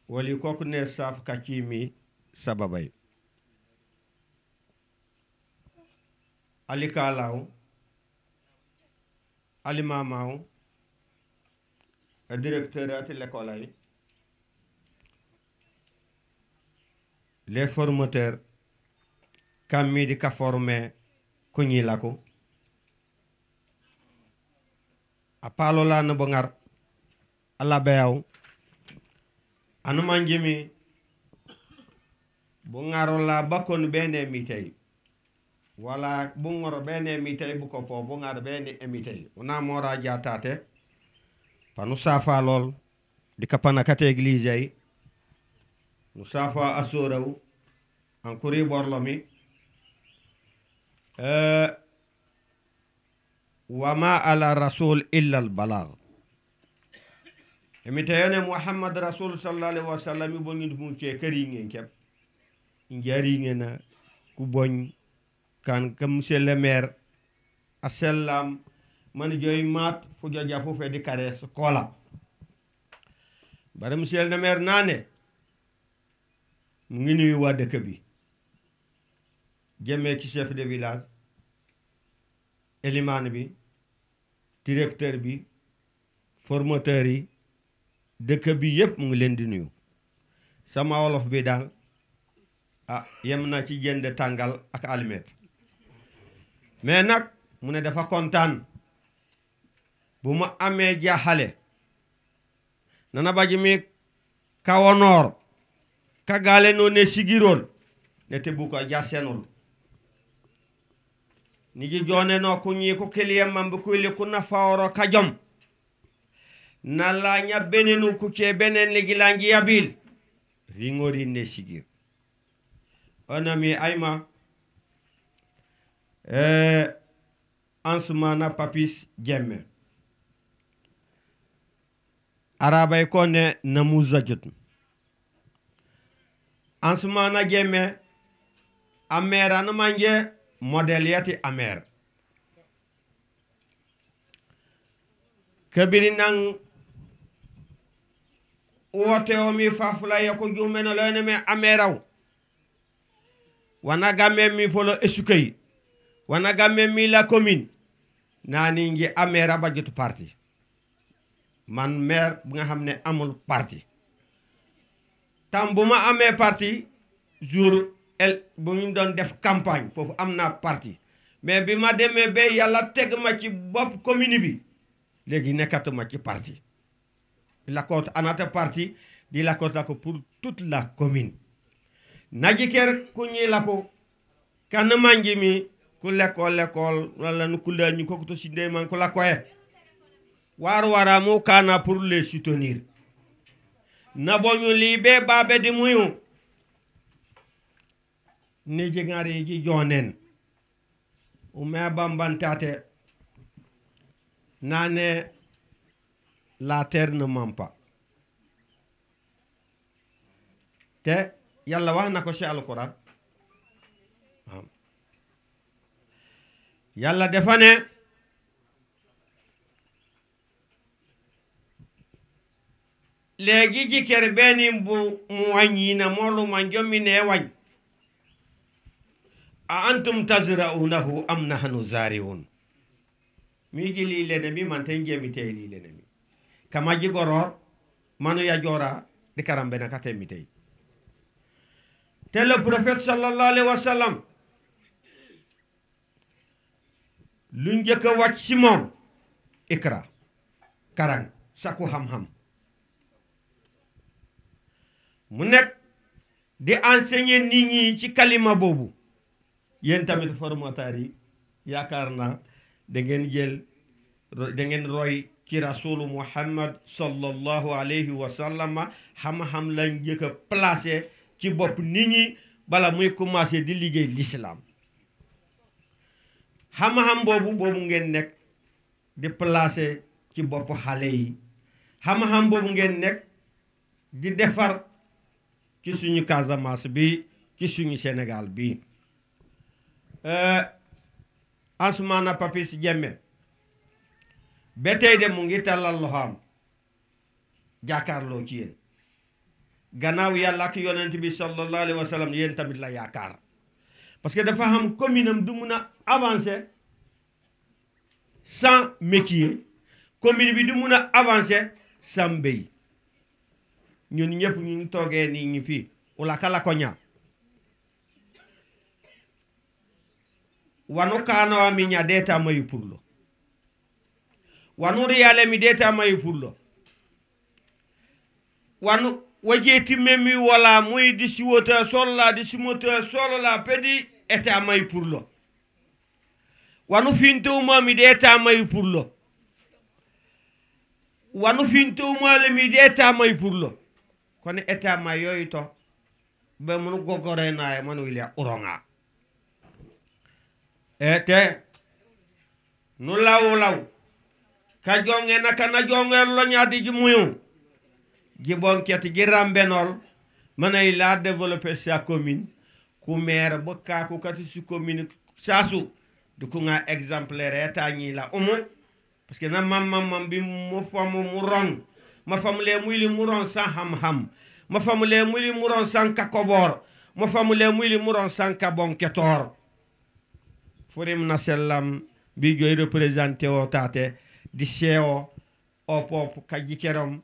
وليكوك نرساف كاكيمي سبباي علي كالاو علي ماماو الديريكتورات l'école les formateurs kammi di ka former ko ñi lako a palola no bongar ala bayaw anu manjimi bongaro la bakon bene mitay wala bongoro bene mitay bu ko po bongar bene mitay ona mora jatate panu safa lol di kapana kate église ay nu safa asoraw ankuri borlomi wa ma ala rasul illa al balag emi tayone muhammad rasul sallallahu alaihi wasallam bo ngi mu ci kari ngeen kep njari ngena ku boñ kan kam monsieur le maire asellam man joy mat fu joja fu fe di kares kola bare monsieur le maire naane mu ngi nuyu waa dëkk bi jëmee ci chef de village éliman bi directeur bi formateur yi dëkk bi yépp mu ngi leen di nuyu sama wolof bi daal yem na ci jënd tàngal ak almet mais nag mu ne dafa kontaan bu ma amee jaaxale nana baji mi kawonoor ka gaale no ne sigirol ne te buka jasenol ni ji jone no ku ñi ko keliyam mambe ko le ku na fawro kajom na la nya benenu ku ce benen legi langi yabil ringori ne sigir onami ayma ansumana papis jemme arabay ko ne namuzajut ansumana jemme amera no manje model yati amer kabiri nang wote o mi fafula yako jumeno lene me ameraw wana gamme mi folo esukay wana gamme mi la commune nani ngi amera bajitu parti man maire bu nga xamne amul parti tam buma amé parti jour el bu ñu doon def campagne fofu amna parti mais bima démé be yalla tégg ma ci bop commune bi légui nekatuma ci parti la côte anata parti di la côte ko pour toute la commune najiker ku ñi la ko kan mangi mi ku l'école wala nu ku ñu ko to ci ndey man ko la koye wara mo kana pour les soutenir na boñu libe babe di muyu ni jigari ji jonen o me bambantate nane la terre ne ment pas te yalla wax na ko ci alquran yalla defane legi jiker beni bu mu wanyina molu man jommi ne wañ a antum tazra'unahu am nahnu zari'un mi jili lene mi man tan jemi tay li lene mi kama jigoror manu ya jora di karambe na katé mi tay te le prophète sallallahu alayhi wa sallam lu njëkk wàcc ci moom ikra karang saku xam-xam mu nekk di enseigner nit ñi ci kalima boobu yéen tamit formateur yi yaakaar naa da ngeen roy ci rasulu muhammad sallallahu alayhi wa sallam xam-xam lañ njëkk a placé ci bopp nit ñi bala muy commencé di liggéey l'islam xam-xam boobu ngeen nekk di placé ci bopp xale yi xam-xam boobu ngeen nekk di defar ci suñu Casamance bi ci suñu Sénégal bi Ansoumana Papis Diémé ba tey de mu ngi tàllal loxoom jàkkaarloo ci yéen gannaaw yàlla ak yonent bi sallallahu alayhi wa sallam yéen tamit la yaakaar parce que dafa xam commune am du mun a avancer sans métier commune bi du mun a avancer sans mbéy ñun ñëpp ñu ngi toogee nii ñi fii wala kala ko ñaa wanu kaanowa mi ña deeta mayu pour lo wanu riyale mi deeta mayu pour lo wanu wajeeti memi wala muy distributeur solo la pedi eta mayu pour lo wanu fintewuma mi deeta mayu pour lo wanu fintewuma le mi deeta mayu pour lo kono eta ma yoyu to be munu gogore naay manu ile uronga ete nu law ka jonge naka na jonge lo ñaadi ji muyu ji bon keti ji rambenol manay la développer sa commune ku maire bo ka ku kati su commune sasu du ko nga exemplaire eta ñi la parce que na mam bi mo famu mu rong ma famule muy li mu ron sans ham ma famule muy li mu ron sans kakobor ma famule muy li mu ron sans kabon ketor furim na sellam bi joy représenter o tate di seo o pop kaji kerom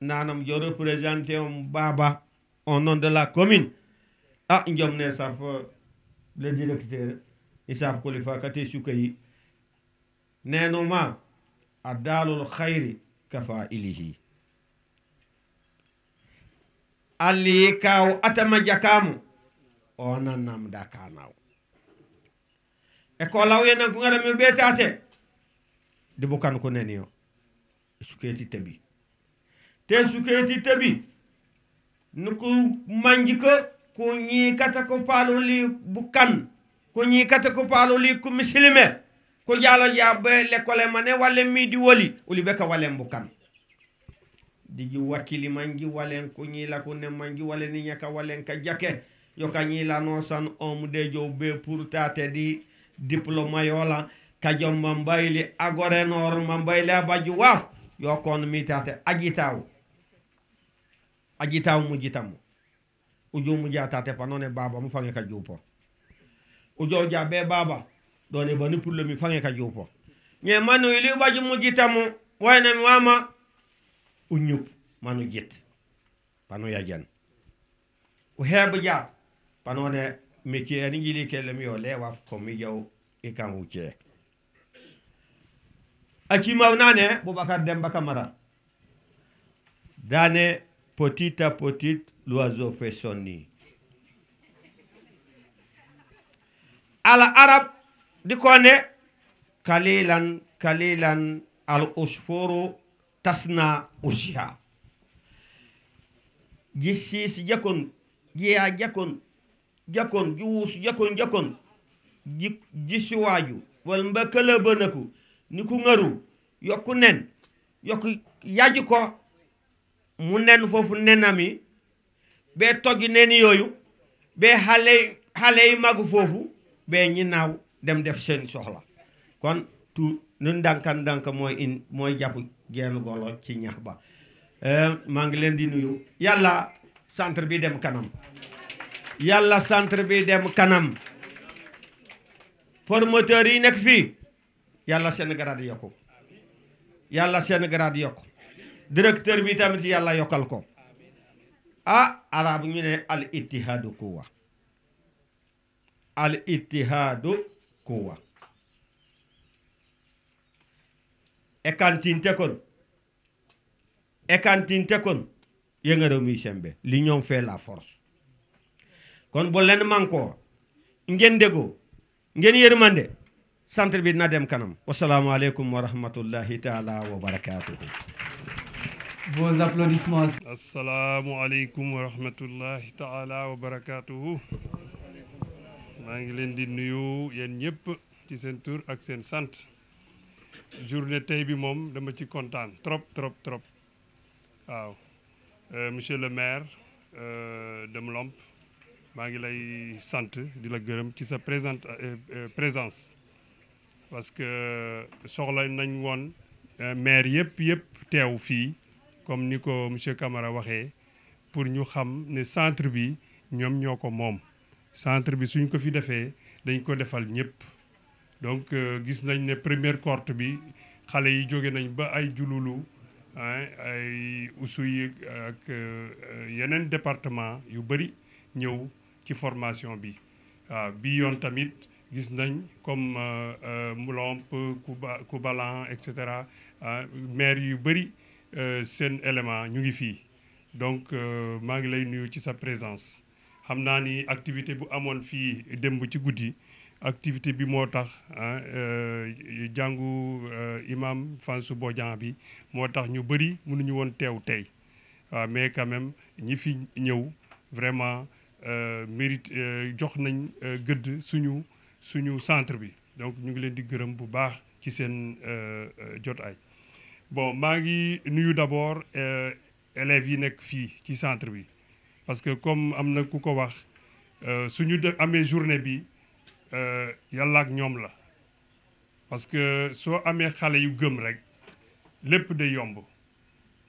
nanam jo représenter baba au nom de la commune njom ne saf le directeur isaf kolifa kati sukayi nenuma adalul khairi kafailihi alli kaw atama jakamu onanam dakanaw e ko lawye nan ko ngara mi betate de bukan ko nenio suketi tabi te suketi tabi nuko manjiko ko ñi kata ko paloli bukan ko ñi kata ko paloli ko muslime ko jalo jabbe l'école mané wala mi di woli uli beka walem bukan diji wakili manji walen ko ñi la ko ne manji wala ni ñaka walen ka jake yo ka ñi la no san om de jow be pour tate di diplôme yola ka jomba mbayli agore nor ma mbayli abaju waf yo kon mi tate ajitaw mu jitamu ujo mu jatate panone baba mu fange ka jupo ujo jabe baba doni bani pour le mi fange ka jupo nye manu ili baju mu jitamu wayna mi wama uñup manu jit pano yajan o hebe ja panone métier ni jili kele mi yo le waf ko mi jaw e kan wuce aci mawnane Boubacar Demba Camara dane petit à petit l'oiseau fait son nid ala arab di kone kalilan al usfuru tasna usha jisis jakon jiya jakon juus jakon jisuwaju wal mbakala banaku ni ku ngaru yokku nen yokku yaji ko mu nen fofu nenami be togi nen yoyu be xale yi magu fofu be ñi naaw dem def seen soxla kon tu nun dankan mooy jàpp genn golo ci ñax ba maa ngi leen di nuyu yàlla centre bi dem kanam formateur yi nekk fii yàlla seen grade yokku directeur bi tamit yàlla yokkal ko arab ñu ne al ittihadu quwwa e kantinte kon yenga rew mi sembe l'union fait la force kon bo len manko ngeen dego ngeen yermande centre bi na dem kanam wassalamu alaykum wa rahmatullahi ta'ala wa barakatuh. Vos applaudissements. Assalamu alaykum wa rahmatullahi ta'ala wa barakatuh. maa ngi leen di nuyu yéen ñëpp ci seen tur ak seen sant journée tey bi moom dama ci kontaan trop waaw monsieur le maire de Mlomp maa ngi lay sant di la gërëm ci sa présence parce que soxla nañ woon maire yëpp teew fii comme ni ko monsieur Camara waxee pour ñu xam ne centre bi ñoom ñoo ko moom centre bi suñ ko fi defee dañ ko defal ñëpp donc gis nañ ne première cohorte bi xale yi jóge nañ ba ay jululu ay Oussouye ak yeneen département yu bëri ñëw ci formation bi waaw bi yoon tamit gis nañ comme Mlomp Koubalan et cetera maire yu bëri seen élément ñu ngi fii donc maa ngi lay nuyu ci sa présence xam naa ni activité bu amoon fii démb ci guddi activité bi moo tax jàngu imam Fansou Bodian bi moo tax ñu bëri mënuñu woon teew tey waaw mais quand même ñi fi ñëw vraiment mérite jox nañ gëdd suñu centre bi donc ñu ngi leen di gërëm bu baax ci seen jotaay. Bon maa ngi nuyu d'abord élèves yi nekk fii ci centre bi parce que comme am na ku ko wax suñu amee journée bi yàlla ak ñoom la parce que soo amee xale yu gëm rek lépp day yomb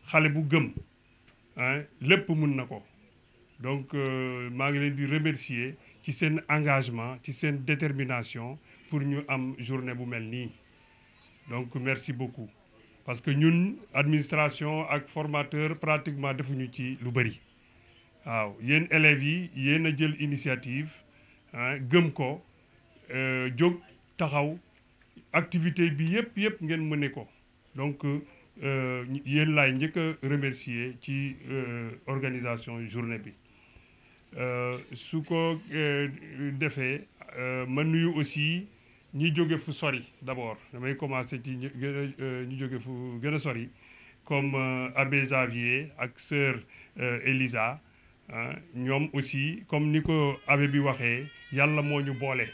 xale bu gëm lépp mun na ko donc maa ngi leen di remercier ci seen engagement ci seen détermination pour ñu am journée bu mel nii donc merci beaucoup parce que ñun administration ak formateur pratiquement defuñu ci lu bëri waaw yéen élèves yi yéen a jël initiative gëm ko jóg taxaw activité bi yëpp ngeen mëne ko donc yéen laay njëkk a remercier ci organisation journée bi su ko defee ma nuyu aussi ñi jóge fu sori d'abord damay commencer ci ñu jóge fu gën a sori comme abbé Xavier ak sœur Elisa ñoom aussi comme ni ko abbé bi waxee yàlla moo ñu boole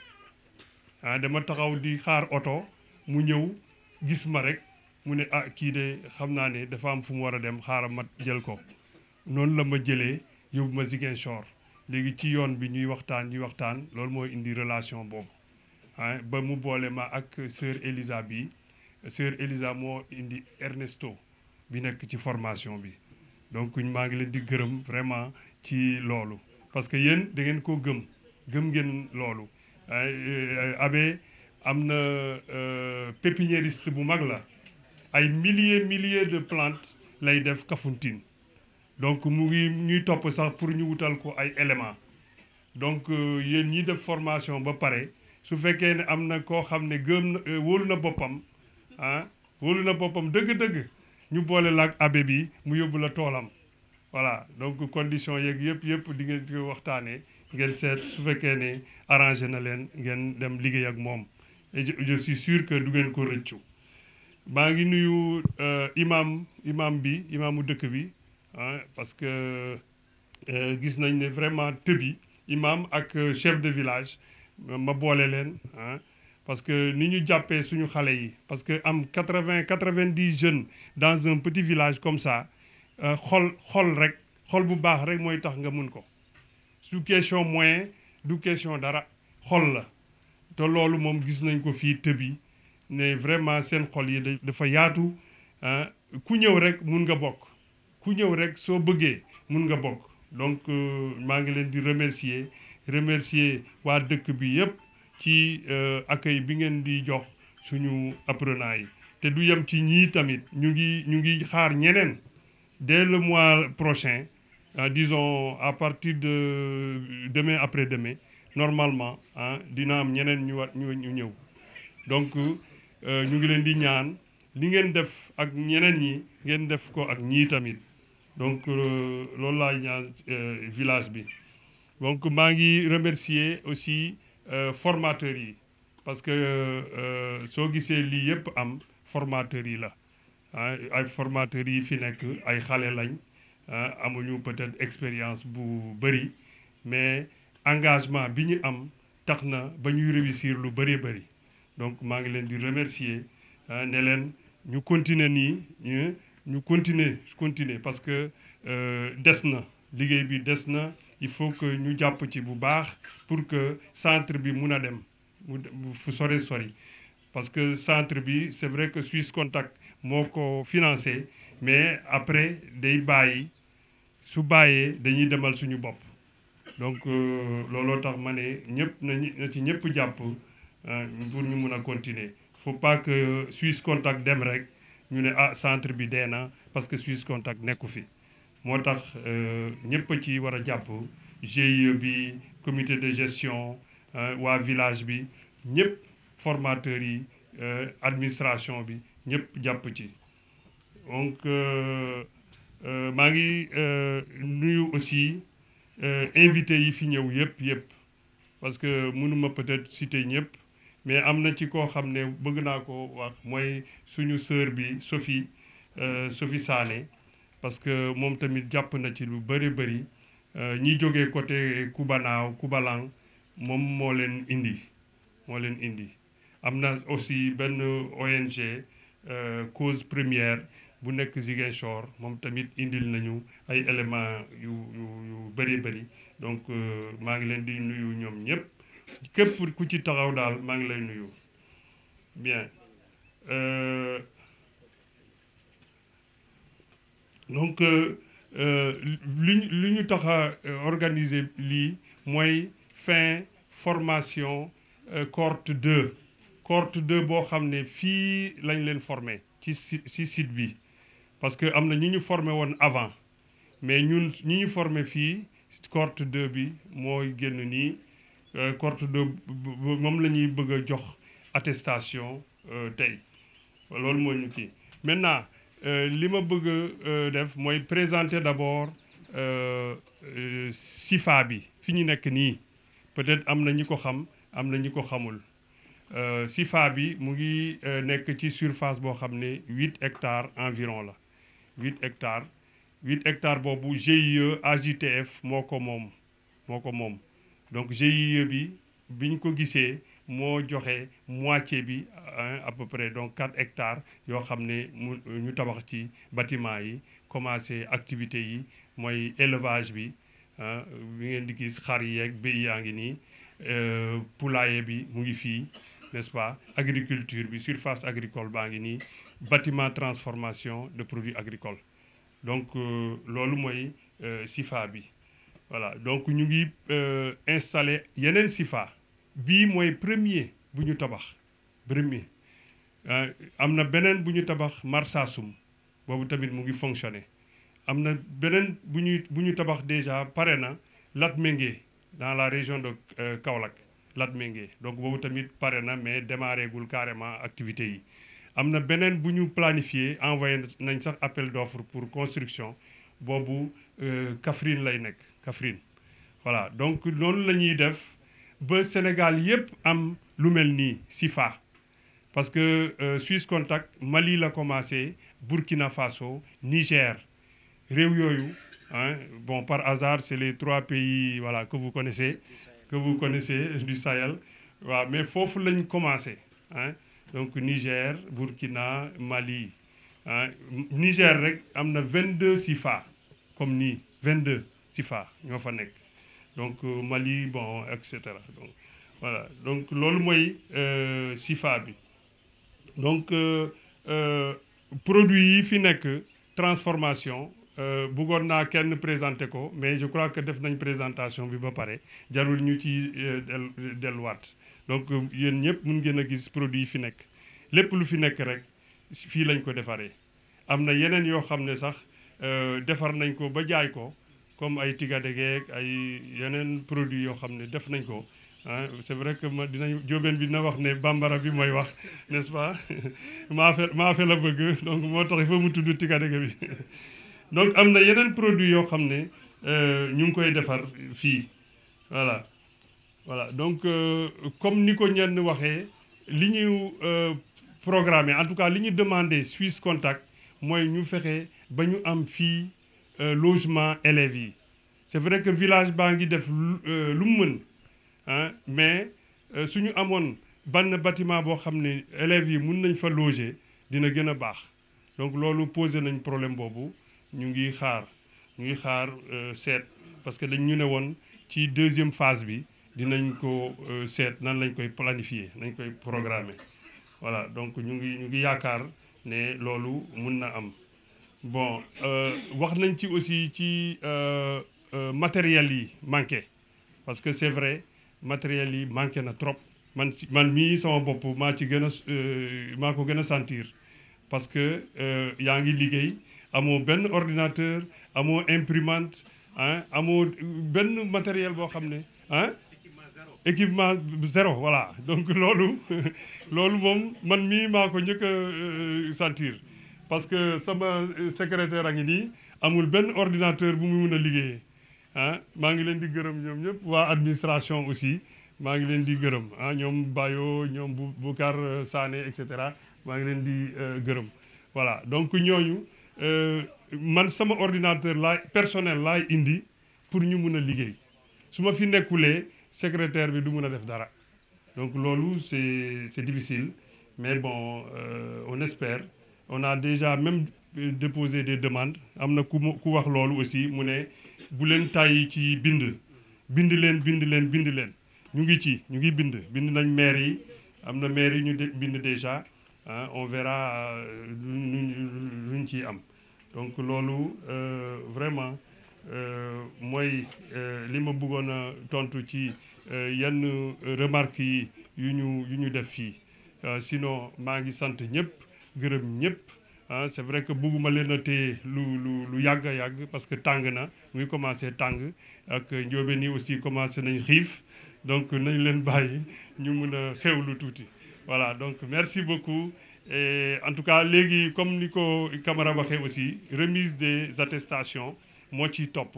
dama taxaw di xaar oto mu ñëw gis ma rek mu ne kii de xam naa ne dafa am fu mu war a dem xaaral ma jël ko noonu la ma jëlee yóbbu ma Ziguinchor léegi ci yoon bi ñuy waxtaan loolu mooy indi relation boobu ba mu boole ma ak sœur Elisa bi sœur Elisa moo indi Ernesto bi nekk ci formation bi donc maa ngi leen di gërëm vraiment ci loolu parce que yéen da ngeen koo gëm ngeen loolu abbé am na pépiniériste bu mag la ay milliers de plantes lay def Kafountine donc mu ngi ñuy topp sax pour ñu wutal ko ay éléments donc yéen ñi def formation ba pare su fekkee ne am na koo xam ne gëm na wóolu na boppam wóolu na boppam dëgg-dëgg ñu boole la ak abbé bi mu yóbbu la toolam voilà donc condition yeeg yëpp di ngeen ko waxtaanee ngeen seet su fekkee ne arrangé na leen ngeen dem liggéey ak moom et je suis sûr que du ngeen ko rëccu. maa ngi nuyu imaamu dëkk bi parce que gis nañ ne vraiment tëbi imam ak chef de village ma boole leen parce que ni ñu jàppee suñu xale yi parce que am 90 jeunes dans un petit village comme ça xol bu baax rek mooy tax nga mun ko su question moyen du question dara xol la te loolu moom gis nañ ko fii tëbi ne vraiment seen xol yi dafa yaatu ku ñëw rek mun nga bokk ku ñëw rek soo bëggee mun nga bokk donc maa ngi leen di remercier waa dëkk bi yëpp ci accueil bi ngeen di jox suñu apprenants yi te du yem ci ñii tamit ñu ngi xaar ñeneen dès le mois prochain disons à partir de demain après-demain normalement dina am ñeneen ñu ñëw donc ñu ngi leen di ñaan li ngeen def ak ñeneen ñi ngeen def ko ak ñii tamit donc loolu laay ñaan village bi donc maa ngi remercier aussi formateurs yi parce que soo gisee lii yëpp am formateurs yi la ay formateurs yi fi nekk ay xale lañ amuñu peut-être expérience bu bëri mais engagement bi ñu am tax na ba ñuy réussir lu bëri donc maa ngi leen di remercier ne leen ñu continuer nii ñu continuer parce que des na liggéey bi des na il faut que ñu jàpp ci bu baax pour que centre bi mun a dem fu sori parce que centre bi c'est vrai que Suisse Contact moo ko financé mais après day bàyyi su bàyyee dañuy demal suñu bopp donc looloo tax ma ne na ci ñëpp jàpp pour ñu mun a continuer faut pas que Suisse Contact dem rek ñu ne centre bi dee na parce que Suisse Contact nekku fi moo tax ñëpp ci war a jàpp GIE bi comité de gestion waa village bi ñëpp formateurs yi administration bi ñëpp jàpp ci donc maa ngi nuyu aussi invité yi fi ñëw yëpp parce que mënuma peut-être citer ñëpp mais am na ci koo xam ne bëgg naa ko wax mooy suñu sœur bi Sophie Sané parce que moom tamit jàpp na ci lu bëri ñi jógee côté Kubanaaw Kubalang moom moo leen indi am na aussi benn ONG cause première bu nekk Ziguinchor moom tamit indil nañu ay éléments yu bëri donc maa ngi leen di nuyu ñoom ñëpp képp ku ci taxaw daal maa ngi lay nuyu bien donc li ñu tax a organiser lii mooy fin formation cohorte 2 cohorte 2 boo xam ne fii lañ leen formé ci site bi parce que am na ñi ñu formé woon avant mais ñun ñi ñu formé fii cohorte 2 bi mooy génn nii cohorte 2 moom la ñuy bëgg a jox attestation tey loolu mooy ñu kii maintenant li ma bëgg a def mooy présenter d'abord SIFA bi fi ñu nekk nii peut-être am na ñi ko xam am na ñi ko xamul SIFA bi mu ngi nekk ci surface boo xam ne 8 hectares environ la 8 hectares boobu GIE AJTF moo ko moom donc GIE bi biñ ko gisee moo joxe moitié bi à peu près donc 4 hectares yoo xam ne ñu tabax ci bâtiment yi commencé activités yi mooy élevage bi bi ngeen di gis xar yeeg béy yaa ngi nii poulailler bi mu ngi fii n'est-ce pas agriculture bi surface agricole baa ngi nii bâtiment transformation de produits agricoles donc loolu mooy SIFA bi voilà donc ñu ngi installé yeneen SIFA bii mooy premier bu ñu tabax am na beneen bu ñu tabax Marsassoum boobu tamit mu ngi fonctionner am na beneen bu ñu tabax déjà pare na Latmingué dans la région de Kaolack Latmingué donc boobu tamit pare na mais démarré gul carrément activité yi am na beneen bu ñu planifié envoyé nañ sax appel d'offre pour construction boobu Kaffrine lay nekk Kaffrine voilà donc noonu la ñuy def ba Sénégal yépp am lu mel nii SIFA parce que Suisse Contact Mali la commencé Burkina Faso Niger réew yooyu bon par hasard c'est les 3 pays voilà que vous connaissez du Sahel waaw mais foofu lañ commencé donc Niger Burkina Mali Niger rek am na 22 SIFA comme nii 22 SIFA ñoo fa nekk donc Mali bon et cetera donc voilà donc loolu mooy SIFA bi donc produit yi fi nekk transformation bëggoon naa kenn présenté ko mais je crois que def nañ présentation bi ba pare jarul ñu ci delluwaat donc yéen ñëpp mun ngeen a gis produit yi fi nekk lépp lu fi nekk rek fii lañ ko defaree am na yeneen yoo xam ne sax defar nañ ko ba jaay ko comme ay tigadegeeg ay yeneen produits yoo xam ne def nañ ko c'est vrai que jóobeen bi na wax ne bambara bi mooy wax n'est-ce pas maa fe la bëgg donc moo tax il faut mu tudd tigadege bi donc am na yeneen produits yoo xam ne ñu ngi koy defar fii voilà donc comme ni ko ñenn waxee li ñu programmé en tout cas li ñu demandé Suisse Contact mooy ñu fexe ba ñu am fii logement élèves yi c'est vrai que village baa ngi def lu mu mën mais suñu amoon benn bâtiment boo xam ne élèves yi mun nañ fa loger dina gën a baax donc loolu posé nañ problème boobu ñu ngi xaar seet parce que dañ ñu ne woon ci 2e phase bi dinañ ko seet nan lañ koy planifier nañ koy programmer voilà donc ñu ngi yaakaar ne loolu mun na am bon wax nañ ci aussi ci matériel yi manqué parce que c'est vrai matériel yi manqué na trop man mii sama bopp maa ko gën a sentir parce que yaa ngi liggéey amoo benn ordinateur amoo imprimante amoo benn matériel boo xam ne équipement zéro voilà donc loolu moom man mii maa ko njëkk a sentir parce que sama secrétaire a ngi nii amul benn ordinateur bu mu mun a liggéeyee maa ngi leen di gërëm ñoom ñëpp waa administration aussi maa ngi leen di gërëm ñoom Bayo ñoom Boucar Sané et cetera maa ngi leen di gërëm voilà donc ñooñu man sama ordinateur personnel laay indi pour ñu mun a liggéey su ma fi nekkulee secrétaire bi du mun a def dara Donc loolu c'est difficile, mais bon on espère. On a déjà même déposé des demandes am na ku wax loolu aussi mu ne bu leen tàyyi ci bind leen ñu ngi bind nañ maire yi am na maire yi ñu bind déjà on verra luñ ciy am. Donc loolu vraiment mooy li ma bëggoon a tontu ci yenn remarques yi yu ñu def fii sinon maa ngi sant ñëpp gërëm ñëpp. C'est vrai que bëgguma leen a téye lu yàgg a yàgg parce que tàng na mu ngi commencé tàng ak njóobeen yi aussi commencé nañ xiif donc nañ leen bàyyi ñu mun a xewlu tuuti. Voilà donc merci beaucoup et en tout cas léegi comme ni ko Camara waxee aussi remise des attestations moo ciy topp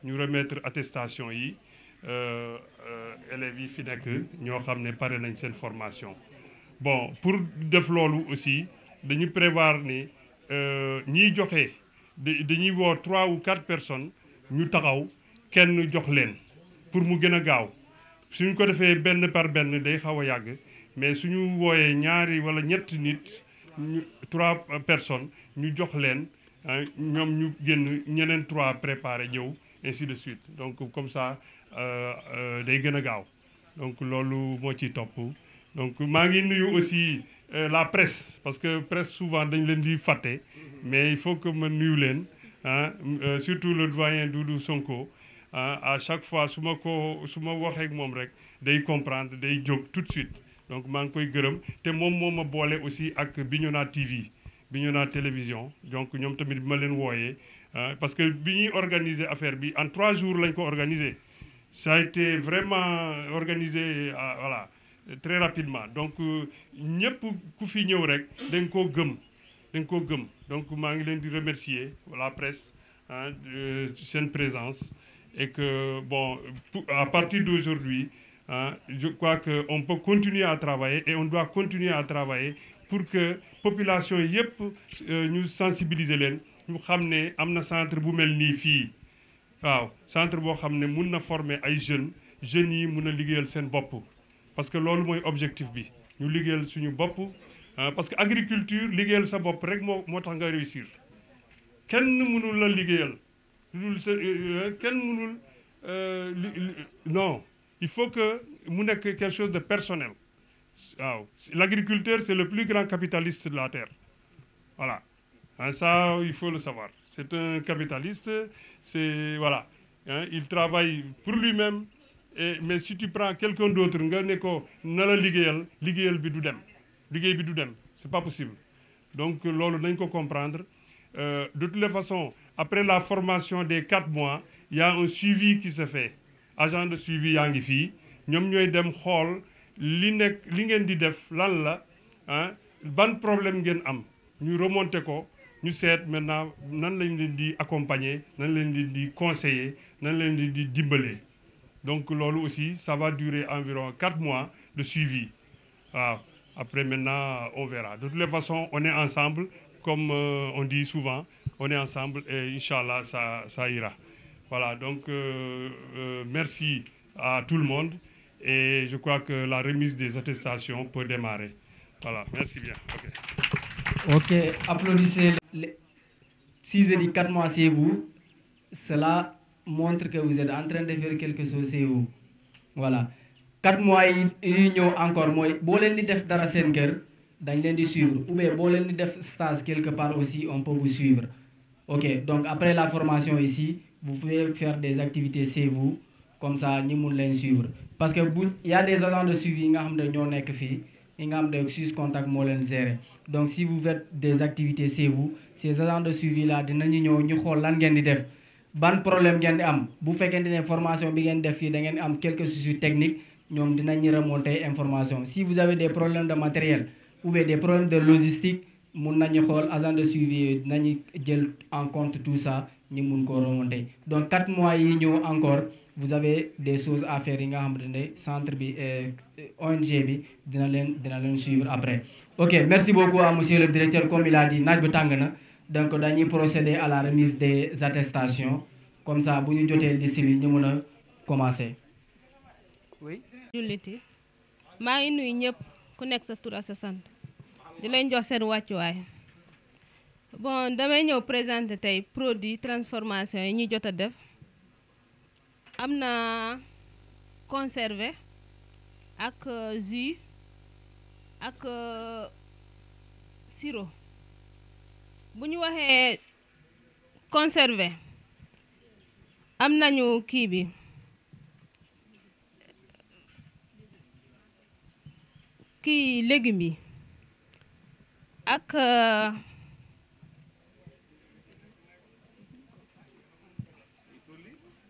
ñu remettre attestation yi élèves yi fi nekk ñoo xam ne pare nañ seen formation. Bon pour def loolu aussi dañu prévoir ni ñiy joxe dañuy woo 3 ou 4 personnes ñu taxaw kenn jox leen pour mu gën a gaaw suñ ko defee benn par benn day xaw a yàgg mais suñu wooyee ñaari wala ñetti nit 3 personnes ñu jox leen ñoom ñu génn ñeneen 3 préparé ñëw ainsi de suite donc comme ça day gën a gaaw donc loolu moo ciy topp. Donc maa ngi nuyu aussi la presse parce que presse souvent dañ leen di fàtte mais il faut que ma nuyu leen surtout le doyen Doudou Sonko à chaque fois su ma waxee ak moom rek day comprendre day jóg tout de suite donc maa ngi koy gërëm te moom moo ma boole aussi ak Bignona TV Bignona télévision donc ñoom tamit bi ma leen wooyee parce que bi ñuy organiser affaire bi en 3 jours lañ ko organiser ça a été vraiment organisé voilà. Très rapidement donc ñëpp ku fi ñëw rek da nga koo gëm donc maa ngi leen di remercier la presse seen présence et que bon à partir d'aujourd'hui je crois que on peut continuer à travailler et on doit continuer à travailler pour que population yëpp ñu sensibiliser leen ñu xam ne am na centre bu mel nii fii waaw centre boo xam ne mun na former ay jeunes yi mun a liggéeyal seen bopp. Parce que loolu mooy objectif bi ñu liggéeyal suñu bopp parce que agriculture liggéeyal sa bopp rek moo tax nga réussir kenn mënul la liggéeyal kenn mënul non il faut que mu nekk quelque chose de personnel waaw l'agriculteur c'est le plus grand capitaliste de la terre voilà ça il faut le savoir c'est un capitaliste c'est voilà il travaille pour lui-même. Mais si tu prends quelqu'un d'autre nga ne ko na la liggéey bi du dem c'est pas possible donc loolu nañ ko comprendre de toutes les façons après la formation des 4 mois il y a un suivi qui se fait agent de suivi yaa ngi fii ñoom ñooy dem xool li ngeen di def lan la ban problème ngeen am ñu remonter ko ñu seet maintenant nan lañ leen di accompagner nan lañ leen di conseiller nan lañ leen di dimbalee. Donc loolu aussi ça va durer environ 4 mois de suivi waaw après maintenant on verra de toutes les façons on est ensemble comme on dit souvent on est ensemble et inchallah ça ira voilà donc merci à tout le monde et je crois que la remise des attestations peut démarrer voilà merci bien. Ok, applaudissez les 6 et 4 mois c'est vous cela montre que vous êtes en train de faire quelque chose c'est vous voilà 4 mois yi ñëw encore mooy boo leen di def dara seen kër dañ leen di suivre ou bien boo leen di def stage quelque part aussi on peut vous suivre ok donc après la formation ici vous pouvez faire des activités chez vous comme ça ñi mun leen suivre parce que y a des agents de suivi yi nga xam ne ñoo nekk fii yi nga xam ne Suisse Contact moo leen gérer donc si vous faites des activités chez vous ces agents de suivi là dinañu ñëw ñu xool lan ngeen di def ban problème ngeen di am bu fekkente ne formation bi ngeen def fii da ngeen am quelques soucis techniques ñoom dinañu remonter information si vous avez des problèmes de matériel ou bien des problèmes de logistique mun nañu xool agent de suivi dinañu jël en compte tout ça ñu mun ko remonter donc 4 mois yi ñëw encore vous avez des choses à faire yi nga xamante ne centre bi ONG bi dina leen suivre après. Ok merci beaucoup à monsieur le directeur comme il a dit naaj bi tàng na. Donc dañuy procéder à la remise des attestations comme ça bu ñu jotee liste bi ñu mën a commencer. Oui. Julliti maa ngi nuyu ñëpp ku nekk sa tur ak sa sant di leen jox seen wàccuwaay bon damay ñëw présenter tey produit transformation yi ñuy jot a def am na conservé ak jus ak sirop bu ñu waxee conservé am nañu kii bi kii légumes yi ak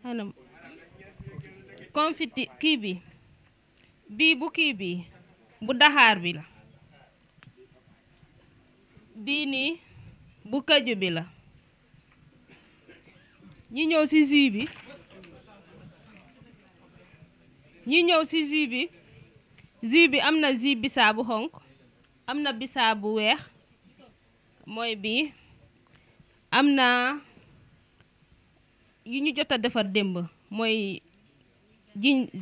anam confiti kii bi bii bu kii bi bu daxaar bi la bii nii bu kaju bi la ñi ñëw ci jus bi jus bi am na jus bisaab bu xonk am na bisaab bu weex mooy bii am na yu ñu jot a defar démb mooy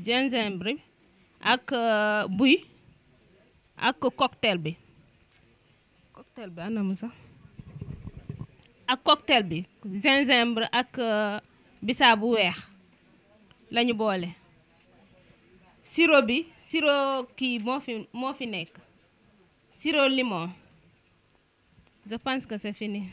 gingembre ak buy ak cocktail bi anam sax ak cocktail bi gingembre ak bisaab bu weex lañu boole sirop kii moo fi nekk sirop limon je pense que c'est fini.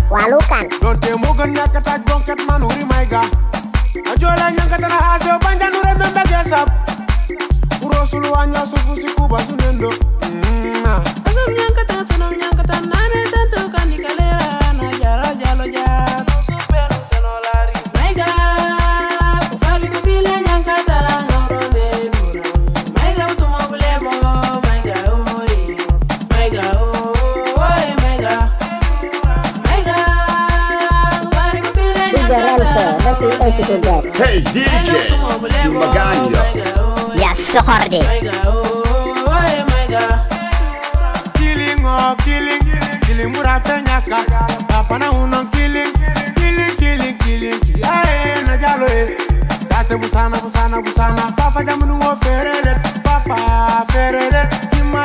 Walukan donte mo gën ñakata bonket man wuri may ga ajola ñankata na haso banja nu rembe mbege sab urosul wanya sufu si kuba sunendo asam ñankata nane tanto kanikalera no jaro jalo jar supenu senolari may ga ku fali ko sile ñankata ngoro de dura may ga to mo bulebo may ga oy may ga oy may ga Hey DJ, Magaglio. Yes, Sohordi. Killing murafenyaka. Papa na uno killing. Aye na jalo e. Date busana. Papa jamunu wo ferele. Papa ferele.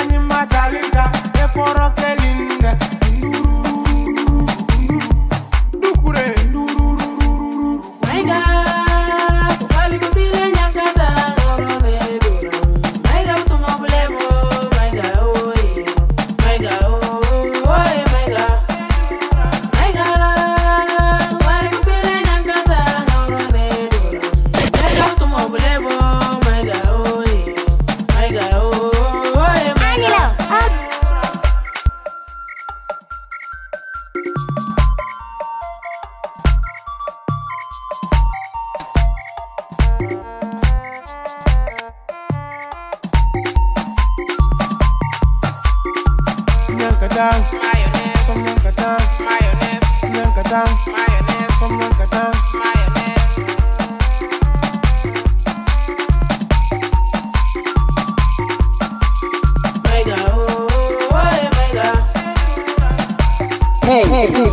Nyima dalinga. E foro kelinga.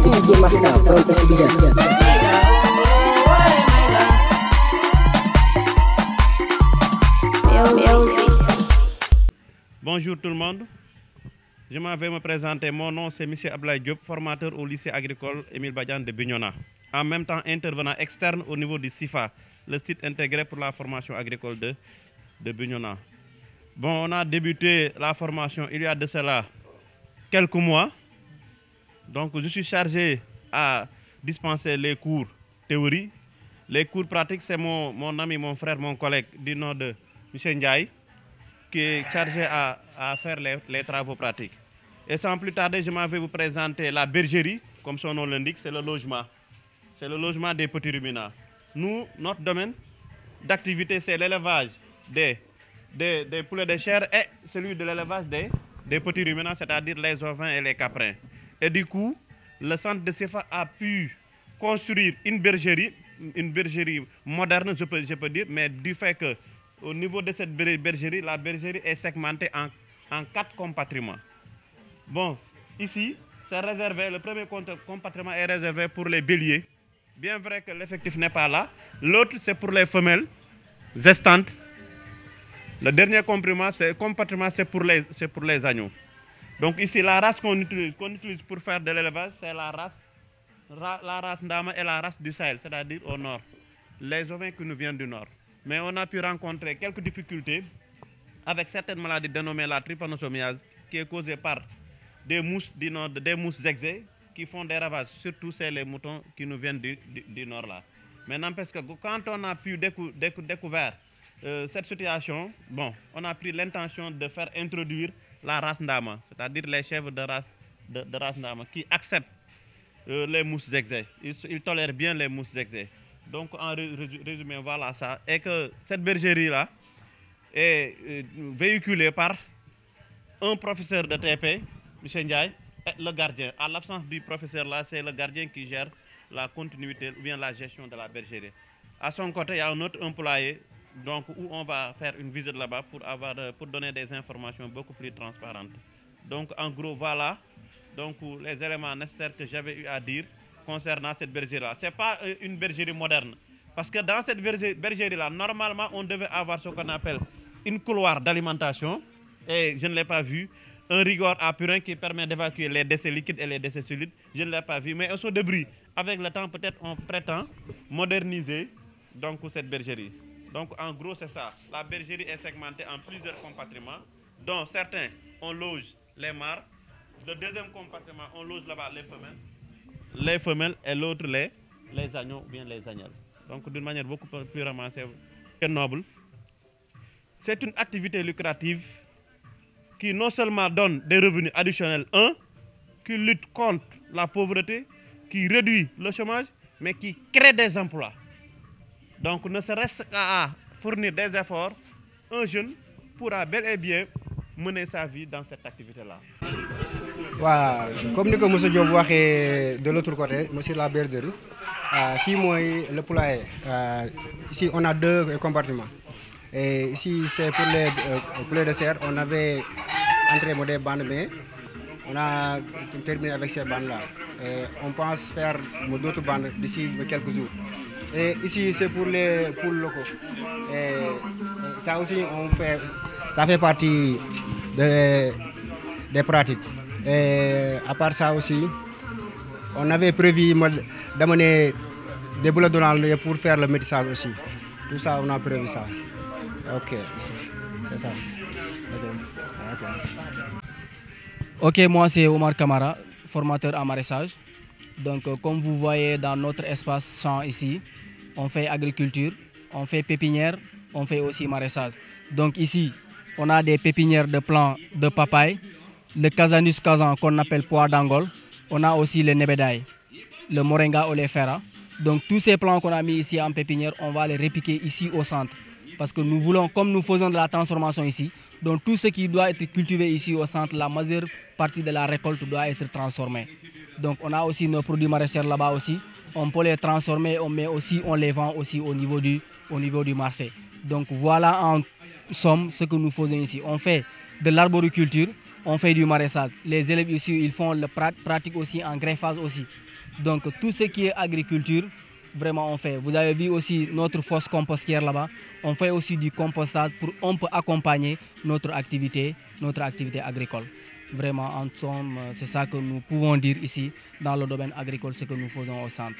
DJ Master from Esbija. Bonjour tout le monde. Je m'en vais me présenter. Mon nom c'est M. Ablaye Diop, formateur au lycée agricole Émile Badiane de Bignona. En même temps intervenant externe au niveau du CIFA, le site intégré pour la formation agricole de Bignona. Bon, on a débuté la formation il y a de cela quelques mois. Donc, je suis chargé à dispenser les cours théorie. Les cours pratiques, c'est mon ami, mon frère, mon collègue du nom de M. Ndiaye, qui est chargé à faire les travaux pratiques. Et sans plus tarder, je m'en vais vous présenter la bergerie, comme son nom l'indique, c'est le logement. C'est le logement des petits ruminants. Nous, notre domaine d'activité, c'est l'élevage des poulets de chair et celui de l'élevage des petits ruminants, c'est-à-dire les ovins et les caprins. Et du coup, le centre de CFA a pu construire une bergerie moderne, je peux dire, mais du fait que au niveau de cette bergerie, la bergerie est segmentée en 4 compartiments. Bon, ici, c'est réservé, le premier compartiment est réservé pour les béliers. Bien vrai que l'effectif n'est pas là. L'autre, c'est pour les femelles gestantes. Le dernier compartiment, c'est pour les agneaux. Donc ici, la race qu'on utilise pour faire de l'élevage, c'est la race Ndama et la race du Sahel, c'est-à-dire au nord. Les ovins qui nous viennent du nord. Mais on a pu rencontrer quelques difficultés avec certaines maladies dénommées la trypanosomiase, qui est causée par des mousses des mousses zexé qui font des ravages, surtout c'est les moutons qui nous viennent du nord là. Mais n'empêche que quand on a pu découvrir cette situation, bon, on a pris l'intention de faire introduire la race Ndama, c'est-à-dire les chèvres de race Ndama qui acceptent les mousses zexé. Ils tolèrent bien les mousses zexé. Donc en résumé, voilà ça. Et que cette bergerie-là est véhiculée par un professeur de TP, M. Ndiaye, et le gardien. À l'absence du professeur là, c'est le gardien qui gère la continuité ou bien la gestion de la bergerie. À son côté, il y a un autre employé donc, où on va faire une visite là-bas pour donner des informations beaucoup plus transparentes. Donc en gros, voilà donc, les éléments nécessaires que j'avais eu à dire concernant cette bergerie-là. Ce n'est pas une bergerie moderne. Parce que dans cette bergerie-là, normalement, on devait avoir ce qu'on appelle une couloir d'alimentation. Et je ne l'ai pas vu. Un rigor à purin qui permet d'évacuer les déchets liquides et les déchets solides. Je ne l'ai pas vu. Mais un saut de bruit. Avec le temps, peut-être, on prétend moderniser donc, cette bergerie. Donc, en gros, c'est ça. La bergerie est segmentée en plusieurs compartiments, dont certains, on loge les mares. Le deuxième compartiment, on loge là-bas les femelles et l'autre les agneaux ou bien les agnelles. Donc d'une manière beaucoup plus ramassée et noble. C'est une activité lucrative qui non seulement donne des revenus additionnels, qui lutte contre la pauvreté, qui réduit le chômage, mais qui crée des emplois. Donc ne serait-ce qu'à fournir des efforts, un jeune pourra bel et bien mener sa vie dans cette activité-là. Voilà, comme nous M. Diop waxee de l'autre côté, monsieur la bergerie, ici le poulailler. Ici on a 2 compartiments. Et ici c'est pour les poulets de serre. On avait entré des bandes, mais on a terminé avec ces bandes-là. On pense faire d'autres bandes d'ici quelques jours. Et ici c'est pour les poules locaux. Et ça aussi ça fait partie des pratiques. Et à part ça aussi, on avait prévu d'amener des boules d'Hollande pour faire le métissage aussi. Tout ça, on a prévu ça. Ok, c'est ça. Ok, moi c'est Omar Kamara, formateur en maraîchage. Donc comme vous voyez dans notre espace champ ici, on fait agriculture, on fait pépinière, on fait aussi maraîchage. Donc ici, on a des pépinières de plants de papaye, le Casanus casan qu'on appelle pois d'Angole, on a aussi le nebedaï, le moringa oleifera. Donc tous ces plants qu'on a mis ici en pépinière, on va les répliquer ici au centre. Parce que nous voulons, comme nous faisons de la transformation ici, donc tout ce qui doit être cultivé ici au centre, la majeure partie de la récolte doit être transformée. Donc on a aussi nos produits maraîchers là-bas aussi, on peut les transformer, mais aussi on les vend aussi au niveau du marché. Donc voilà en somme ce que nous faisons ici. On fait de l'arboriculture, on fait du maraîchage. Les élèves ici, ils font le pratique aussi en greffage aussi. Donc tout ce qui est agriculture, vraiment on fait. Vous avez vu aussi notre fosse compostière là-bas. On fait aussi du compostage pour on peut accompagner notre activité agricole. Vraiment en somme, c'est ça que nous pouvons dire ici dans le domaine agricole, ce que nous faisons au centre.